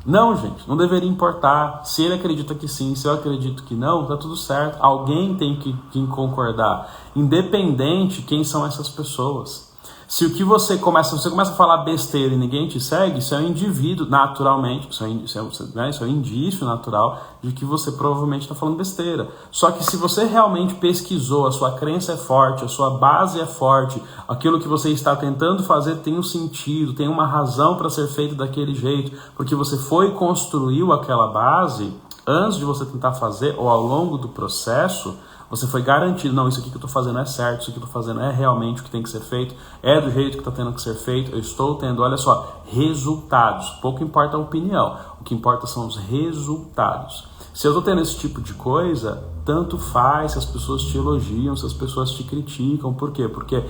Não, gente, não deveria importar. Se ele acredita que sim, se eu acredito que não, tá tudo certo. Alguém tem que concordar, independente quem são essas pessoas. Se você começa a falar besteira e ninguém te segue, isso é um indivíduo, naturalmente, isso é um indício natural de que você provavelmente está falando besteira. Só que se você realmente pesquisou, a sua crença é forte, a sua base é forte, aquilo que você está tentando fazer tem um sentido, tem uma razão para ser feito daquele jeito, porque você foi e construiu aquela base antes de você tentar fazer, ou ao longo do processo, você foi garantido, não, isso aqui que eu estou fazendo é certo, isso aqui que eu estou fazendo é realmente o que tem que ser feito, é do jeito que está tendo que ser feito, eu estou tendo, olha só, resultados. Pouco importa a opinião, o que importa são os resultados. Se eu estou tendo esse tipo de coisa, tanto faz se as pessoas te elogiam, se as pessoas te criticam. Por quê? Porque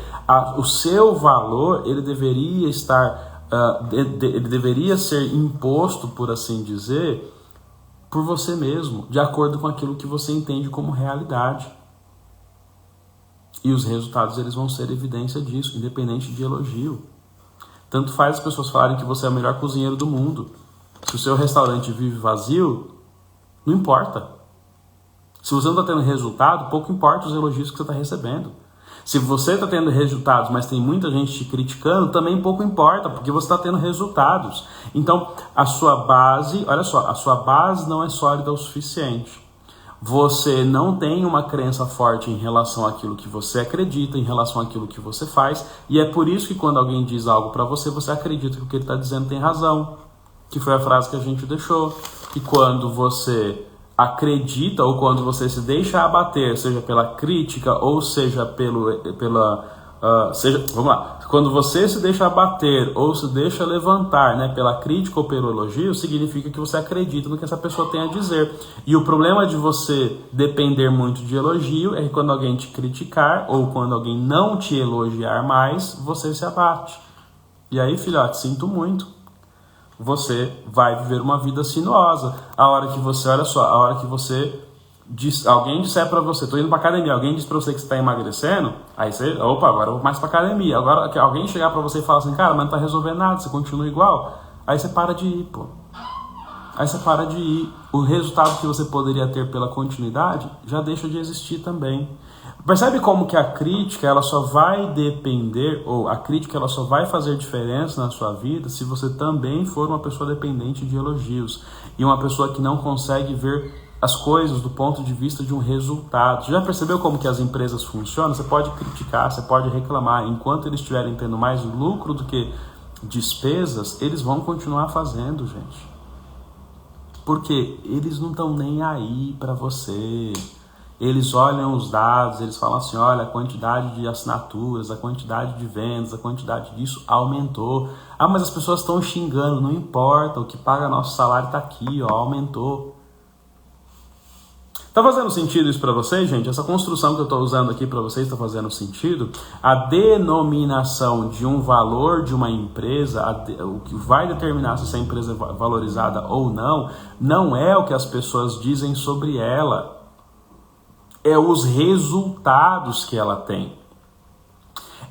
o seu valor, ele deveria estar, ele deveria ser imposto, por assim dizer, por você mesmo, de acordo com aquilo que você entende como realidade. E os resultados eles vão ser evidência disso, independente de elogio. Tanto faz as pessoas falarem que você é o melhor cozinheiro do mundo. Se o seu restaurante vive vazio, Não importa. Se você não está tendo resultado, pouco importa os elogios que você está recebendo. Se você está tendo resultados, mas tem muita gente te criticando, também pouco importa, porque você está tendo resultados. Então, a sua base, olha só, a sua base não é sólida o suficiente. Você não tem uma crença forte em relação àquilo que você acredita, em relação àquilo que você faz, e é por isso que quando alguém diz algo para você, você acredita que o que ele está dizendo tem razão, que foi a frase que a gente deixou, que quando você acredita ou quando você se deixa abater, seja pela crítica ou seja vamos lá, quando você se deixa abater ou se deixa levantar, né, pela crítica ou pelo elogio, significa que você acredita no que essa pessoa tem a dizer. E o problema de você depender muito de elogio é que quando alguém te criticar ou quando alguém não te elogiar mais, você se abate. E aí, filhote, sinto muito. Você vai viver uma vida sinuosa. A hora que você, olha só, a hora que você alguém disser pra você, tô indo pra academia, alguém diz pra você que você tá emagrecendo, aí você, opa, agora eu vou mais pra academia. Agora que alguém chegar pra você e falar assim, cara, mas não tá resolvendo nada, você continua igual, aí você para de ir, pô. Aí você para de ir. O resultado que você poderia ter pela continuidade já deixa de existir também. Percebe como que a crítica ela só vai depender, ou a crítica ela só vai fazer diferença na sua vida se você também for uma pessoa dependente de elogios e uma pessoa que não consegue ver as coisas do ponto de vista de um resultado. Você já percebeu como que as empresas funcionam? Você pode criticar, você pode reclamar, enquanto eles estiverem tendo mais lucro do que despesas, eles vão continuar fazendo, gente. Porque eles não estão nem aí para você. Eles olham os dados, eles falam assim, olha, a quantidade de assinaturas, a quantidade de vendas, a quantidade disso aumentou. Ah, mas as pessoas estão xingando, não importa, o que paga nosso salário está aqui, ó, aumentou. Tá fazendo sentido isso para vocês, gente? Essa construção que eu estou usando aqui para vocês está fazendo sentido? A denominação de um valor de uma empresa, o que vai determinar se essa empresa é valorizada ou não, não é o que as pessoas dizem sobre ela. É os resultados que ela tem.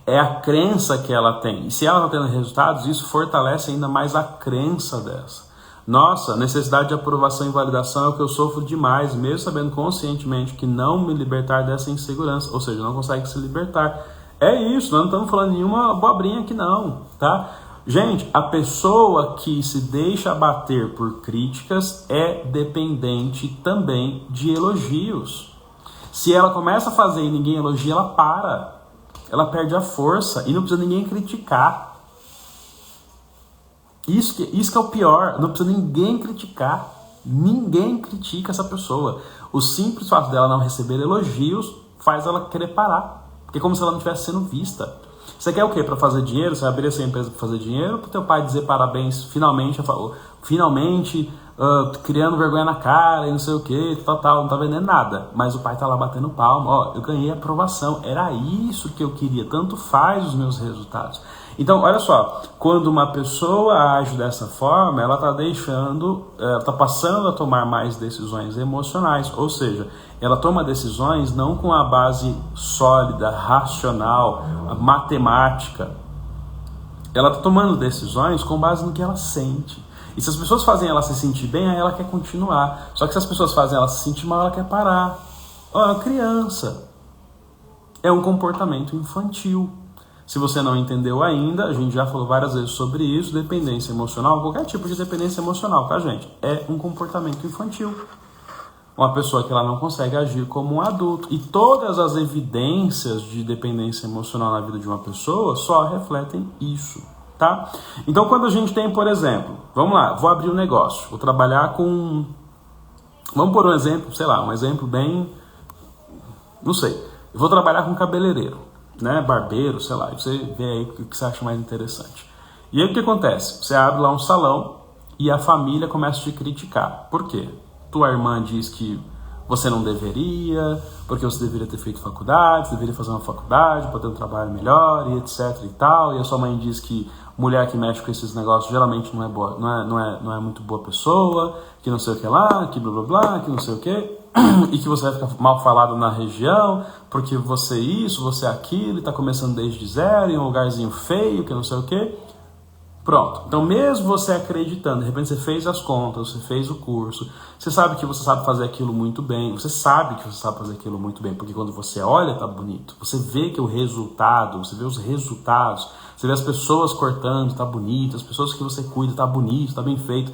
É a crença que ela tem. E se ela está tendo resultados, isso fortalece ainda mais a crença dessa. Nossa, necessidade de aprovação e validação é o que eu sofro demais, mesmo sabendo conscientemente que não me libertar dessa insegurança, ou seja, não consegue se libertar. É isso, nós não estamos falando nenhuma abobrinha aqui não, tá? Gente, a pessoa que se deixa abater por críticas é dependente também de elogios. Se ela começa a fazer e ninguém elogia, ela para. Ela perde a força e não precisa ninguém criticar. Isso que é o pior, não precisa ninguém criticar. Ninguém critica essa pessoa. O simples fato dela não receber elogios faz ela querer parar. Porque é como se ela não estivesse sendo vista. Você quer o quê? Para fazer dinheiro? Você vai abrir essa empresa para fazer dinheiro? Para o teu pai dizer parabéns, finalmente, criando vergonha na cara e não sei o que, não tá vendendo nada. Mas o pai tá lá batendo palma, ó, eu ganhei aprovação. Era isso que eu queria, tanto faz os meus resultados. Então, olha só, quando uma pessoa age dessa forma, ela tá passando a tomar mais decisões emocionais, ou seja, ela toma decisões não com a base sólida, racional, matemática. Ela tá tomando decisões com base no que ela sente. E se as pessoas fazem ela se sentir bem, aí ela quer continuar. Só que se as pessoas fazem ela se sentir mal, ela quer parar. Ó, criança. É um comportamento infantil. Se você não entendeu ainda, a gente já falou várias vezes sobre isso, dependência emocional, qualquer tipo de dependência emocional, tá, gente? É um comportamento infantil. Uma pessoa que ela não consegue agir como um adulto. E todas as evidências de dependência emocional na vida de uma pessoa só refletem isso, tá? Então, quando a gente tem, por exemplo, vamos lá, vou abrir um negócio, vou trabalhar com... Vamos por um exemplo, sei lá, um exemplo bem... Não sei. Eu vou trabalhar com cabeleireiro, né? Barbeiro, sei lá. E você vê aí o que você acha mais interessante. E aí o que acontece? Você abre lá um salão e a família começa a te criticar. Por quê? Tua irmã diz que você não deveria, porque você deveria ter feito faculdade, você deveria fazer uma faculdade para ter um trabalho melhor e etc e tal. E a sua mãe diz que mulher que mexe com esses negócios geralmente não é boa, não é muito boa pessoa, que não sei o que lá, que blá blá blá, que não sei o que, e que você vai ficar mal falado na região, porque você isso, você aquilo, e tá começando desde zero, em um lugarzinho feio, que não sei o que. Pronto. Então, mesmo você acreditando, de repente você fez as contas, você fez o curso, você sabe que você sabe fazer aquilo muito bem, você sabe que você sabe fazer aquilo muito bem, porque quando você olha, tá bonito. Você vê que o resultado, você vê os resultados, você vê as pessoas cortando, tá bonito, as pessoas que você cuida, tá bonito, tá bem feito.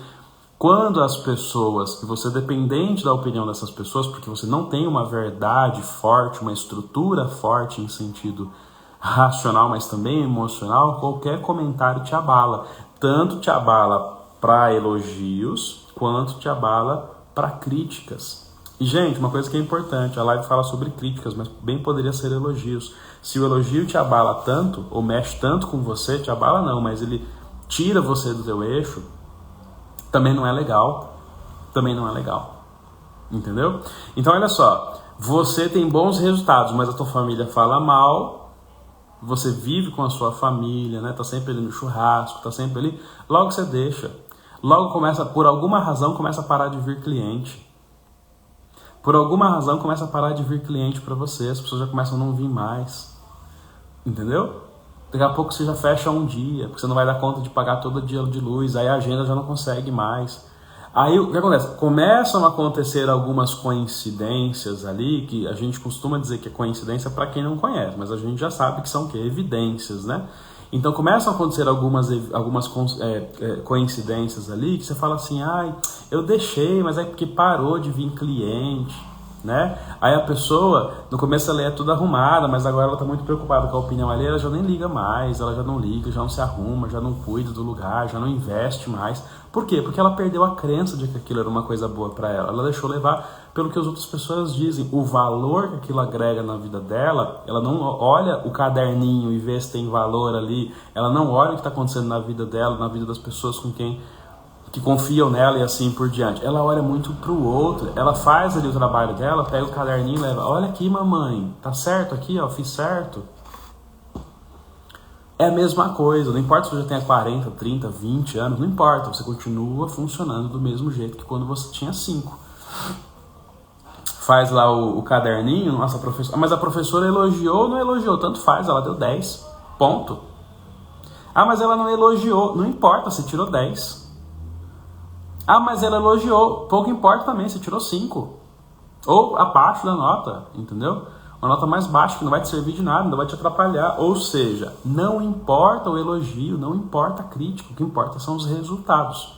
Quando as pessoas, que você é dependente da opinião dessas pessoas, porque você não tem uma verdade forte, uma estrutura forte em sentido racional, mas também emocional, qualquer comentário te abala. Tanto te abala para elogios, quanto te abala para críticas. E, gente, uma coisa que é importante, a live fala sobre críticas, mas bem poderia ser elogios. Se o elogio te abala tanto, ou mexe tanto com você, te abala não, mas ele tira você do teu eixo, também não é legal. Também não é legal. Entendeu? Então, olha só, você tem bons resultados, mas a tua família fala mal. Você vive com a sua família, né? Tá sempre ali no churrasco, tá sempre ali. Logo você deixa. Logo começa, por alguma razão, começa a parar de vir cliente. Por alguma razão começa a parar de vir cliente para você. As pessoas já começam a não vir mais. Entendeu? Daqui a pouco você já fecha um dia, porque você não vai dar conta de pagar todo dia de luz. Aí a agenda já não consegue mais. Aí o que acontece? Começam a acontecer algumas coincidências ali, que a gente costuma dizer que é coincidência para quem não conhece, mas a gente já sabe que são o quê? Evidências, né? Então começam a acontecer algumas coincidências ali, que você fala assim, ai, eu deixei, mas é porque parou de vir cliente, né? Aí a pessoa, no começo ela é toda arrumada, mas agora ela está muito preocupada com a opinião alheia, ela já nem liga mais, ela já não liga, já não se arruma, já não cuida do lugar, já não investe mais. Por quê? Porque ela perdeu a crença de que aquilo era uma coisa boa para ela. Ela deixou levar pelo que as outras pessoas dizem. O valor que aquilo agrega na vida dela, ela não olha o caderninho e vê se tem valor ali, ela não olha o que está acontecendo na vida dela, na vida das pessoas com quem que confiam nela e assim por diante. Ela olha muito pro outro, ela faz ali o trabalho dela, pega o caderninho e leva, olha aqui mamãe, tá certo aqui, ó, fiz certo. É a mesma coisa, não importa se você já tenha 40, 30, 20 anos, não importa, você continua funcionando do mesmo jeito que quando você tinha 5. Faz lá o caderninho, nossa professora, mas a professora elogiou ou não elogiou, tanto faz, ela deu 10, ponto. Ah, mas ela não elogiou, não importa, você tirou 10. Ah, mas ela elogiou, pouco importa também, você tirou 5. Ou abaixo da nota, entendeu? Uma nota mais baixa que não vai te servir de nada, ainda vai te atrapalhar. Ou seja, não importa o elogio, não importa a crítica, o que importa são os resultados.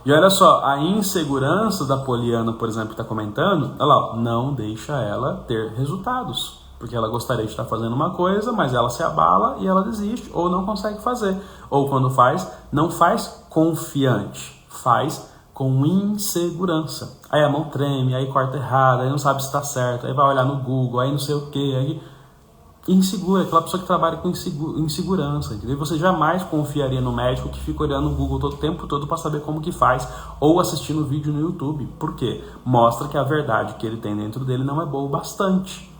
E olha só, a insegurança da Poliana, por exemplo, que está comentando, olha lá, não deixa ela ter resultados. Porque ela gostaria de estar fazendo uma coisa, mas ela se abala e ela desiste, ou não consegue fazer. Ou quando faz, não faz confiante, faz com insegurança. Aí a mão treme, aí corta errado, aí não sabe se está certo, aí vai olhar no Google, aí não sei o que, aí insegura, aquela pessoa que trabalha com insegurança, entendeu? Você jamais confiaria no médico que fica olhando no Google todo o tempo todo para saber como que faz, ou assistindo vídeo no YouTube. Por quê? Mostra que a verdade que ele tem dentro dele não é boa o bastante.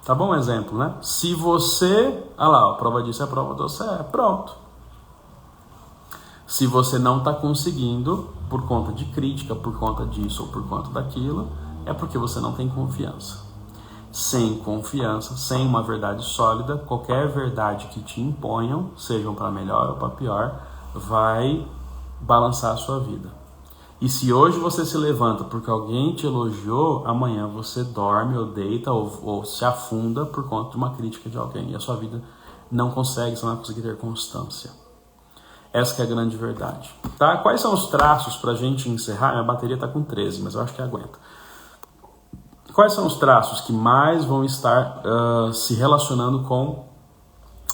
Tá bom um exemplo, né? Se você... Ah lá, a prova disso é a prova do você é. Pronto. Se você não está conseguindo, por conta de crítica, por conta disso ou por conta daquilo, é porque você não tem confiança. Sem confiança, sem uma verdade sólida, qualquer verdade que te imponham, sejam para melhor ou para pior, vai balançar a sua vida. E se hoje você se levanta porque alguém te elogiou, amanhã você dorme ou deita ou se afunda por conta de uma crítica de alguém. E a sua vida não consegue, você não vai conseguir ter constância. Essa que é a grande verdade. Tá? Quais são os traços para a gente encerrar? Minha bateria está com 13, mas eu acho que aguenta. Quais são os traços que mais vão estar se relacionando com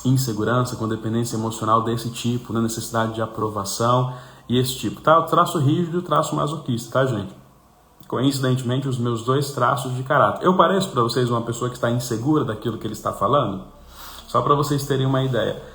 insegurança, com dependência emocional desse tipo, né? Necessidade de aprovação e esse tipo? Tá? O traço rígido e o traço masoquista, tá, gente? Coincidentemente, os meus 2 traços de caráter. Eu pareço para vocês uma pessoa que está insegura daquilo que ele está falando? Só para vocês terem uma ideia.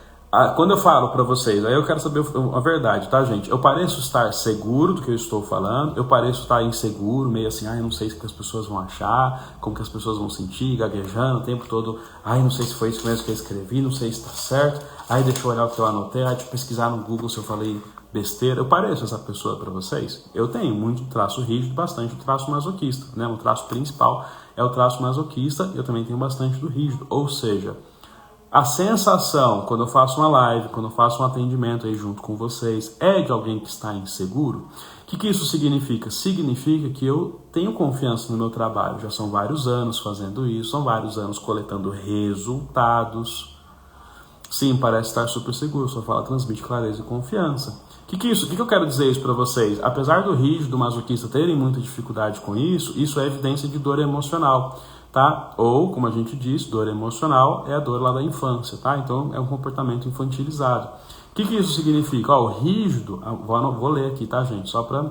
Quando eu falo para vocês, aí eu quero saber a verdade, tá, gente? Eu pareço estar seguro do que eu estou falando, eu pareço estar inseguro, meio assim, ai, não sei o que as pessoas vão achar, como que as pessoas vão sentir, gaguejando o tempo todo, ai, não sei se foi isso mesmo que eu escrevi, não sei se está certo, ai, deixa eu olhar o que eu anotei, ai, deixa eu pesquisar no Google se eu falei besteira. Eu pareço essa pessoa para vocês? Eu tenho muito traço rígido, bastante o traço masoquista, né? O traço principal é o traço masoquista, eu também tenho bastante do rígido, ou seja, A sensação, quando eu faço uma live, quando eu faço um atendimento aí junto com vocês, é de alguém que está inseguro. O que isso significa? Significa que eu tenho confiança no meu trabalho. Já são vários anos fazendo isso, são vários anos coletando resultados. Sim, parece estar super seguro, só fala transmite clareza e confiança. O que eu quero dizer isso para vocês? Apesar do rígido, do masoquista terem muita dificuldade com isso é evidência de dor emocional, tá? Ou, como a gente diz, dor emocional é a dor lá da infância, tá? Então é um comportamento infantilizado. O que isso significa? Ó, o rígido, vou ler aqui, tá, gente? Só para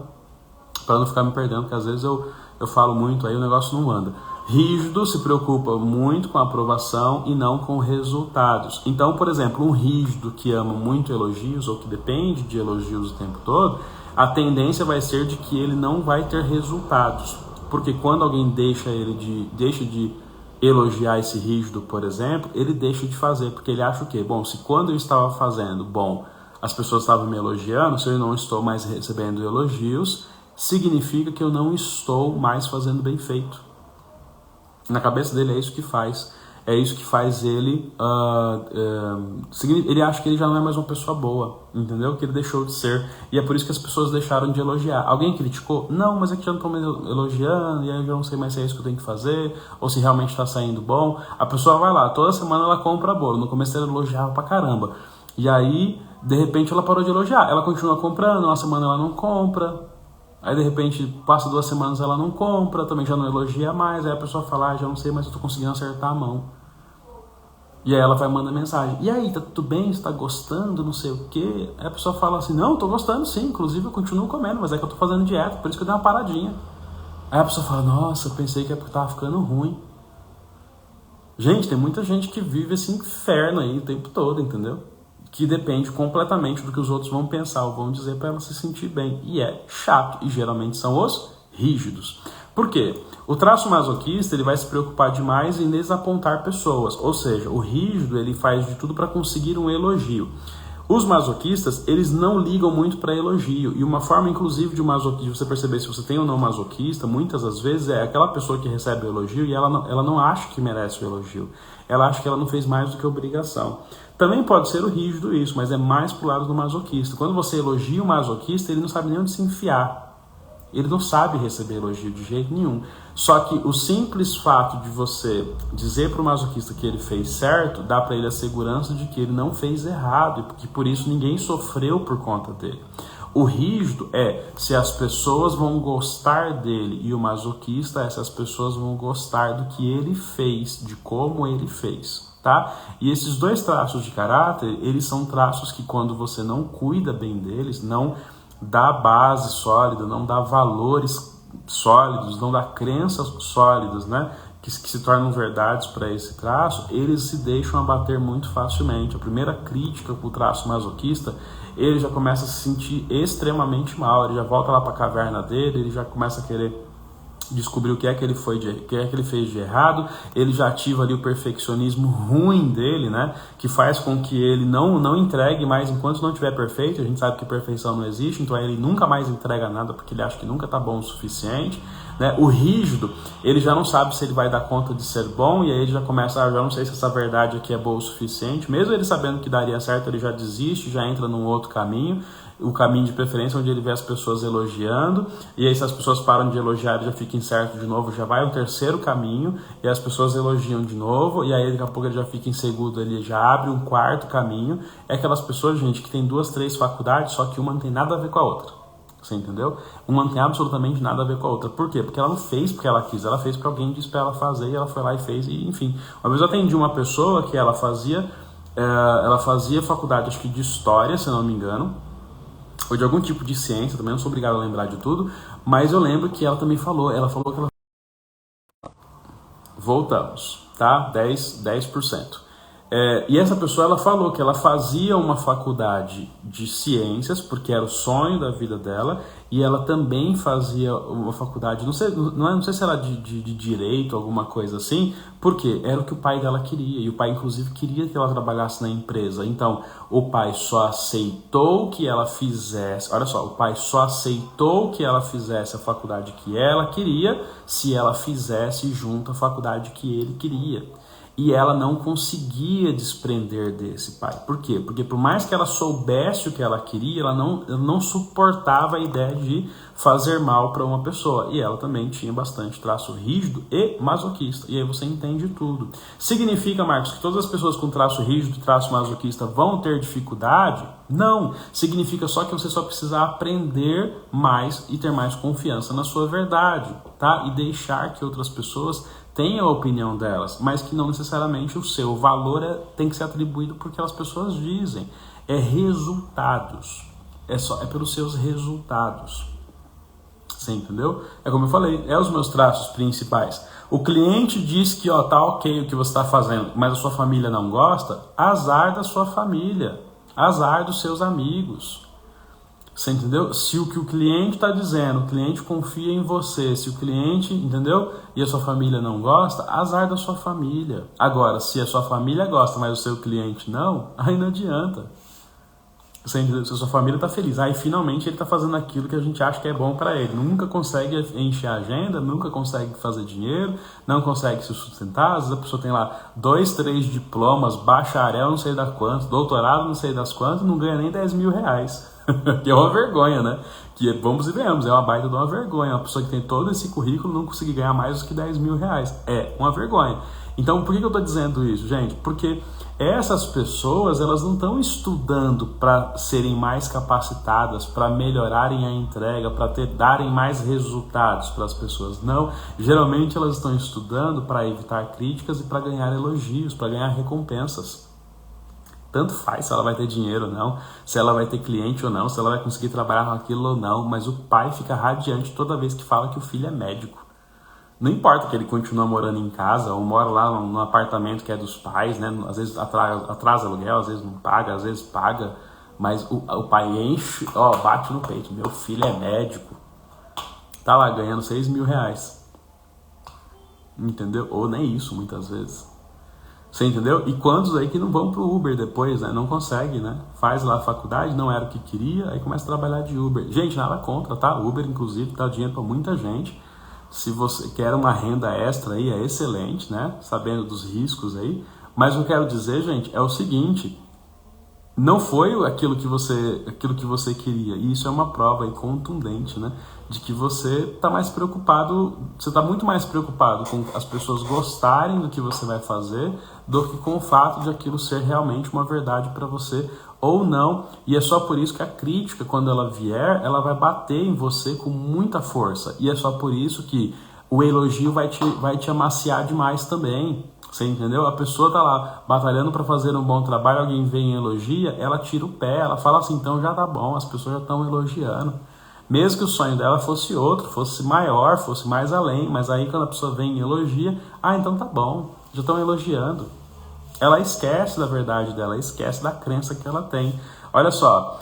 não ficar me perdendo, porque às vezes eu falo muito aí o negócio não anda. Rígido se preocupa muito com a aprovação e não com resultados. Então, por exemplo, um rígido que ama muito elogios ou que depende de elogios o tempo todo, a tendência vai ser de que ele não vai ter resultados. Porque quando alguém deixa de elogiar esse rígido, por exemplo, ele deixa de fazer, porque ele acha o quê? Bom, se quando eu estava fazendo, as pessoas estavam me elogiando, se eu não estou mais recebendo elogios, significa que eu não estou mais fazendo bem feito. Na cabeça dele é isso que faz. É isso que faz ele... ele acha que ele já não é mais uma pessoa boa, entendeu? Que ele deixou de ser. E é por isso que as pessoas deixaram de elogiar. Alguém criticou? Não, mas é que já não estão me elogiando, e aí eu já não sei mais se é isso que eu tenho que fazer, ou se realmente está saindo bom. A pessoa vai lá, toda semana ela compra bolo. No começo ela elogiava pra caramba. E aí, de repente, ela parou de elogiar. Ela continua comprando, uma semana ela não compra. Aí de repente passa 2 semanas ela não compra, também já não elogia mais, aí a pessoa fala, já não sei, mas eu tô conseguindo acertar a mão. E aí ela vai mandar mensagem, e aí, tá tudo bem, você tá gostando, não sei o quê? Aí a pessoa fala assim, não, tô gostando sim, inclusive eu continuo comendo, mas é que eu tô fazendo dieta, por isso que eu dei uma paradinha. Aí a pessoa fala, nossa, eu pensei que é porque tava ficando ruim. Gente, tem muita gente que vive esse inferno aí o tempo todo, entendeu? Que depende completamente do que os outros vão pensar ou vão dizer para ela se sentir bem. E é chato, e geralmente são os rígidos. Por quê? O traço masoquista ele vai se preocupar demais em desapontar pessoas, ou seja, o rígido ele faz de tudo para conseguir um elogio. Os masoquistas, eles não ligam muito para elogio, e uma forma inclusive de você perceber se você tem ou não masoquista, muitas das vezes é aquela pessoa que recebe o elogio e ela não acha que merece o elogio, ela acha que ela não fez mais do que obrigação. Também pode ser o rígido isso, mas é mais pro lado do masoquista. Quando você elogia o masoquista, ele não sabe nem onde se enfiar. Ele não sabe receber elogio de jeito nenhum. Só que o simples fato de você dizer para o masoquista que ele fez certo, dá para ele a segurança de que ele não fez errado e que por isso ninguém sofreu por conta dele. O rígido é se as pessoas vão gostar dele, e o masoquista é se as pessoas vão gostar do que ele fez, de como ele fez. Tá? E esses 2 traços de caráter, eles são traços que quando você não cuida bem deles, não dá base sólida, não dá valores sólidos, não dá crenças sólidas, né? Que se tornam verdades para esse traço, eles se deixam abater muito facilmente. A primeira crítica para o traço masoquista, ele já começa a se sentir extremamente mal, ele já volta lá para a caverna dele, ele já começa a querer descobrir o que é que ele fez de errado, ele já ativa ali o perfeccionismo ruim dele, né, que faz com que ele não entregue mais enquanto não estiver perfeito. A gente sabe que perfeição não existe, então ele nunca mais entrega nada porque ele acha que nunca está bom o suficiente, né? O rígido, ele já não sabe se ele vai dar conta de ser bom, e aí ele já começa, já não sei se essa verdade aqui é boa o suficiente, mesmo ele sabendo que daria certo, ele já desiste, já entra num outro caminho, o caminho de preferência onde ele vê as pessoas elogiando, e aí se as pessoas param de elogiar, ele já fica incerto de novo, já vai um terceiro caminho, e as pessoas elogiam de novo, e aí daqui a pouco ele já fica inseguro, ele já abre um 4º caminho. É aquelas pessoas, gente, que tem 2, 3 faculdades, só que uma não tem nada a ver com a outra. Você entendeu? Uma não tem absolutamente nada a ver com a outra. Por quê? Porque ela não fez porque ela quis, ela fez porque alguém disse para ela fazer, e ela foi lá e fez, e enfim. Uma vez eu atendi uma pessoa que ela fazia faculdade, acho que de história, se não me engano, ou de algum tipo de ciência, também não sou obrigado a lembrar de tudo, mas eu lembro que ela também falou, que ela... Voltamos, tá? 10%. E essa pessoa, ela falou que ela fazia uma faculdade de ciências, porque era o sonho da vida dela, e ela também fazia uma faculdade, não sei se era de direito, alguma coisa assim, porque era o que o pai dela queria, e o pai inclusive queria que ela trabalhasse na empresa. Então o pai só aceitou que ela fizesse, olha só, o pai só aceitou que ela fizesse a faculdade que ela queria, se ela fizesse junto à faculdade que ele queria. E ela não conseguia desprender desse pai. Por quê? Porque por mais que ela soubesse o que ela queria, ela não suportava a ideia de fazer mal para uma pessoa. E ela também tinha bastante traço rígido e masoquista. E aí você entende tudo. Significa, Marcos, que todas as pessoas com traço rígido e traço masoquista vão ter dificuldade? Não. Significa só que você só precisa aprender mais e ter mais confiança na sua verdade, tá? E deixar que outras pessoas tem a opinião delas, mas que não necessariamente o seu valor tem que ser atribuído por aquelas pessoas dizem. É resultados. É pelos seus resultados. Você entendeu? É como eu falei, é os meus traços principais. O cliente diz que tá ok o que você está fazendo, mas a sua família não gosta, azar da sua família, azar dos seus amigos. Você entendeu? Se o que o cliente está dizendo, o cliente confia em você, se o cliente, entendeu? E a sua família não gosta, azar da sua família. Agora, se a sua família gosta, mas o seu cliente não, aí não adianta. Você entendeu? Se a sua família está feliz, aí finalmente ele está fazendo aquilo que a gente acha que é bom para ele. Nunca consegue encher a agenda, nunca consegue fazer dinheiro, não consegue se sustentar. Às vezes a pessoa tem lá 2, 3 diplomas, bacharel não sei das quantas, doutorado não sei das quantas, não ganha nem 10 mil reais. Que é uma vergonha, né? Que vamos e venhamos, é uma baita de uma vergonha. Uma pessoa que tem todo esse currículo não conseguir ganhar mais do que 10 mil reais. É uma vergonha. Então, por que eu estou dizendo isso, gente? Porque essas pessoas, elas não estão estudando para serem mais capacitadas, para melhorarem a entrega, para darem mais resultados para as pessoas. Não. Geralmente elas estão estudando para evitar críticas e para ganhar elogios, para ganhar recompensas. Tanto faz se ela vai ter dinheiro ou não, se ela vai ter cliente ou não, se ela vai conseguir trabalhar com aquilo ou não, mas o pai fica radiante toda vez que fala que o filho é médico. Não importa que ele continue morando em casa ou mora lá num apartamento que é dos pais, né? Às vezes atrasa aluguel, às vezes não paga, às vezes paga, mas o pai enche, bate no peito, meu filho é médico, tá lá ganhando 6 mil reais, entendeu? Ou nem isso muitas vezes. Você entendeu? E quantos aí que não vão pro Uber depois, né? Não consegue, né? Faz lá a faculdade, não era o que queria, aí começa a trabalhar de Uber. Gente, nada contra, tá? Uber, inclusive, dá dinheiro para muita gente. Se você quer uma renda extra aí, é excelente, né? Sabendo dos riscos aí. Mas o que eu quero dizer, gente, é o seguinte: não foi aquilo que você queria. E isso é uma prova aí contundente, né? De que você está mais preocupado, você está muito mais preocupado com as pessoas gostarem do que você vai fazer do que com o fato de aquilo ser realmente uma verdade para você ou não. E é só por isso que a crítica, quando ela vier, ela vai bater em você com muita força. E é só por isso que o elogio vai te amaciar demais também. Você entendeu? A pessoa tá lá batalhando para fazer um bom trabalho, alguém vem e elogia, ela tira o pé, ela fala assim, então já tá bom, as pessoas já estão elogiando. Mesmo que o sonho dela fosse outro, fosse maior, fosse mais além, mas aí quando a pessoa vem e elogia, então tá bom, já estão elogiando. Ela esquece da verdade dela, esquece da crença que ela tem. Olha só,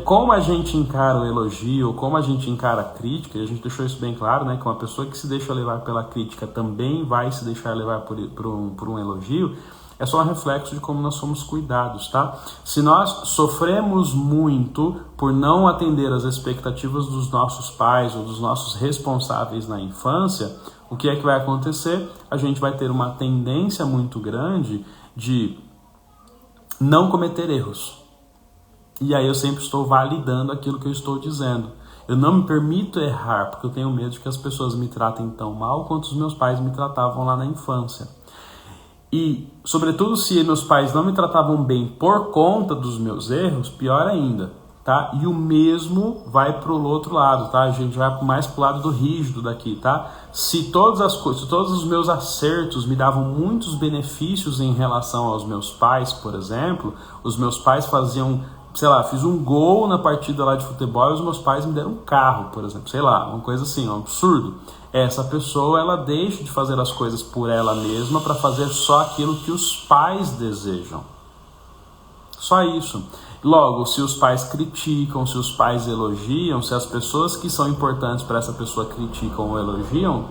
como a gente encara o elogio, como a gente encara a crítica, e a gente deixou isso bem claro, né, que uma pessoa que se deixa levar pela crítica também vai se deixar levar por um elogio, é só um reflexo de como nós somos cuidados, tá? Se nós sofremos muito por não atender às expectativas dos nossos pais ou dos nossos responsáveis na infância, o que é que vai acontecer? A gente vai ter uma tendência muito grande de não cometer erros. E aí eu sempre estou validando aquilo que eu estou dizendo. Eu não me permito errar, porque eu tenho medo de que as pessoas me tratem tão mal quanto os meus pais me tratavam lá na infância. E, sobretudo, se meus pais não me tratavam bem por conta dos meus erros, pior ainda, tá? E o mesmo vai pro outro lado, tá? A gente vai mais pro lado do rígido daqui, tá? Se todas as coisas, se todos os meus acertos me davam muitos benefícios em relação aos meus pais, por exemplo, os meus pais faziam, sei lá, fiz um gol na partida lá de futebol e os meus pais me deram um carro, por exemplo, sei lá, uma coisa assim, um absurdo. Essa pessoa, ela deixa de fazer as coisas por ela mesma para fazer só aquilo que os pais desejam. Só isso. Logo, se os pais criticam, se os pais elogiam, se as pessoas que são importantes para essa pessoa criticam ou elogiam,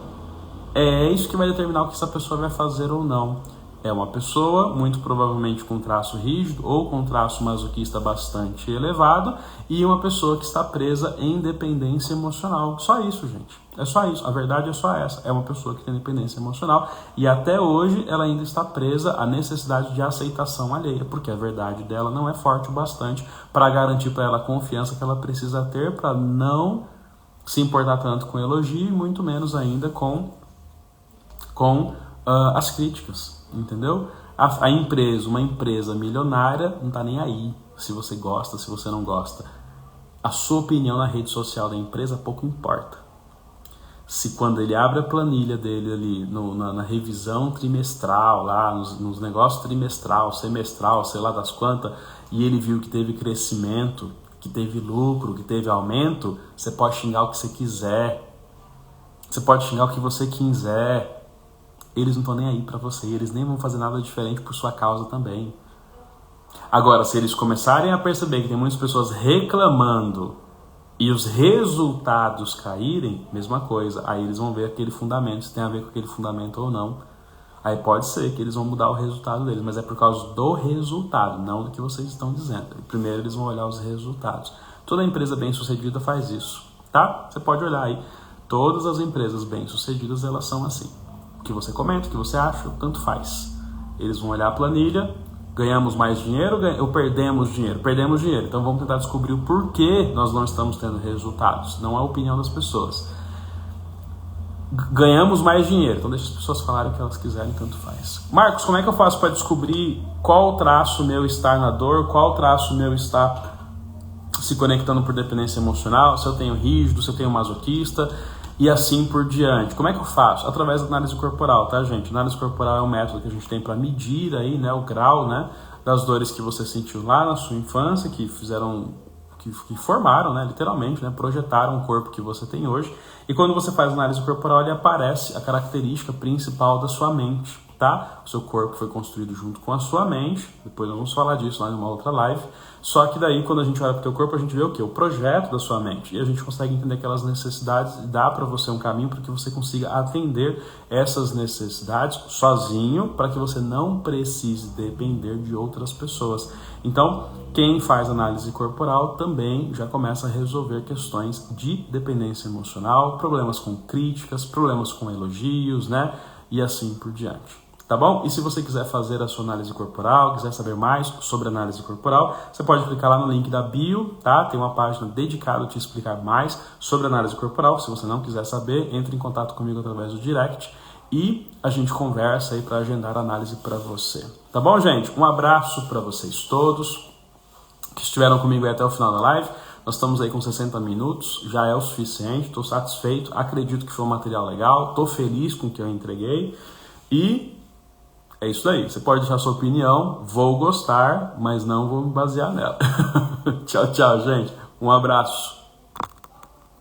é isso que vai determinar o que essa pessoa vai fazer ou não. é uma pessoa, muito provavelmente com traço rígido ou com traço masoquista bastante elevado, e uma pessoa que está presa em dependência emocional. Só isso, gente. É só isso. A verdade é só essa. É uma pessoa que tem dependência emocional e até hoje ela ainda está presa à necessidade de aceitação alheia, porque a verdade dela não é forte o bastante para garantir para ela a confiança que ela precisa ter para não se importar tanto com elogio e muito menos ainda com as críticas. Entendeu? Uma empresa milionária não tá nem aí se você gosta, se você não gosta. A sua opinião na rede social da empresa pouco importa. Se quando ele abre a planilha dele ali na revisão trimestral, lá nos negócios trimestral, semestral, sei lá das quantas, e ele viu que teve crescimento, que teve lucro, que teve aumento, você pode xingar o que você quiser. Você pode xingar o que você quiser. Eles não estão nem aí para você, eles nem vão fazer nada diferente por sua causa também. Agora, se eles começarem a perceber que tem muitas pessoas reclamando e os resultados caírem, mesma coisa, aí eles vão ver aquele fundamento, se tem a ver com aquele fundamento ou não. Aí pode ser que eles vão mudar o resultado deles, mas é por causa do resultado, não do que vocês estão dizendo. Primeiro eles vão olhar os resultados. Toda empresa bem-sucedida faz isso, tá? Você pode olhar aí, todas as empresas bem-sucedidas, elas são assim. O que você comenta, o que você acha, tanto faz. Eles vão olhar a planilha, ganhamos mais dinheiro ou perdemos dinheiro? Perdemos dinheiro. Então vamos tentar descobrir o porquê nós não estamos tendo resultados. Não é a opinião das pessoas. Ganhamos mais dinheiro. Então deixa as pessoas falarem o que elas quiserem, tanto faz. Marcos, como é que eu faço para descobrir qual traço meu está na dor, qual traço meu está se conectando por dependência emocional, se eu tenho rígido, se eu tenho masoquista e assim por diante? Como é que eu faço? Através da análise corporal, tá, gente? Análise corporal é um método que a gente tem para medir aí, né, o grau, né, das dores que você sentiu lá na sua infância, que formaram, né, literalmente, né, projetaram o corpo que você tem hoje. E quando você faz análise corporal, ele aparece a característica principal da sua mente, tá? O seu corpo foi construído junto com a sua mente, depois nós vamos falar disso lá em uma outra live. Só que daí, quando a gente olha para o teu corpo, a gente vê o quê? O projeto da sua mente. E a gente consegue entender aquelas necessidades e dá para você um caminho para que você consiga atender essas necessidades sozinho, para que você não precise depender de outras pessoas. Então, quem faz análise corporal também já começa a resolver questões de dependência emocional, problemas com críticas, problemas com elogios, né? E assim por diante. Tá bom? E se você quiser fazer a sua análise corporal, quiser saber mais sobre análise corporal, você pode clicar lá no link da bio, tá? Tem uma página dedicada a te explicar mais sobre análise corporal. Se você não quiser saber, entre em contato comigo através do direct e a gente conversa aí para agendar a análise para você. Tá bom, gente? Um abraço para vocês todos que estiveram comigo aí até o final da live. Nós estamos aí com 60 minutos, já é o suficiente, estou satisfeito, acredito que foi um material legal, estou feliz com o que eu entreguei e é isso aí. Você pode deixar sua opinião, vou gostar, mas não vou me basear nela. Tchau, tchau, gente. Um abraço.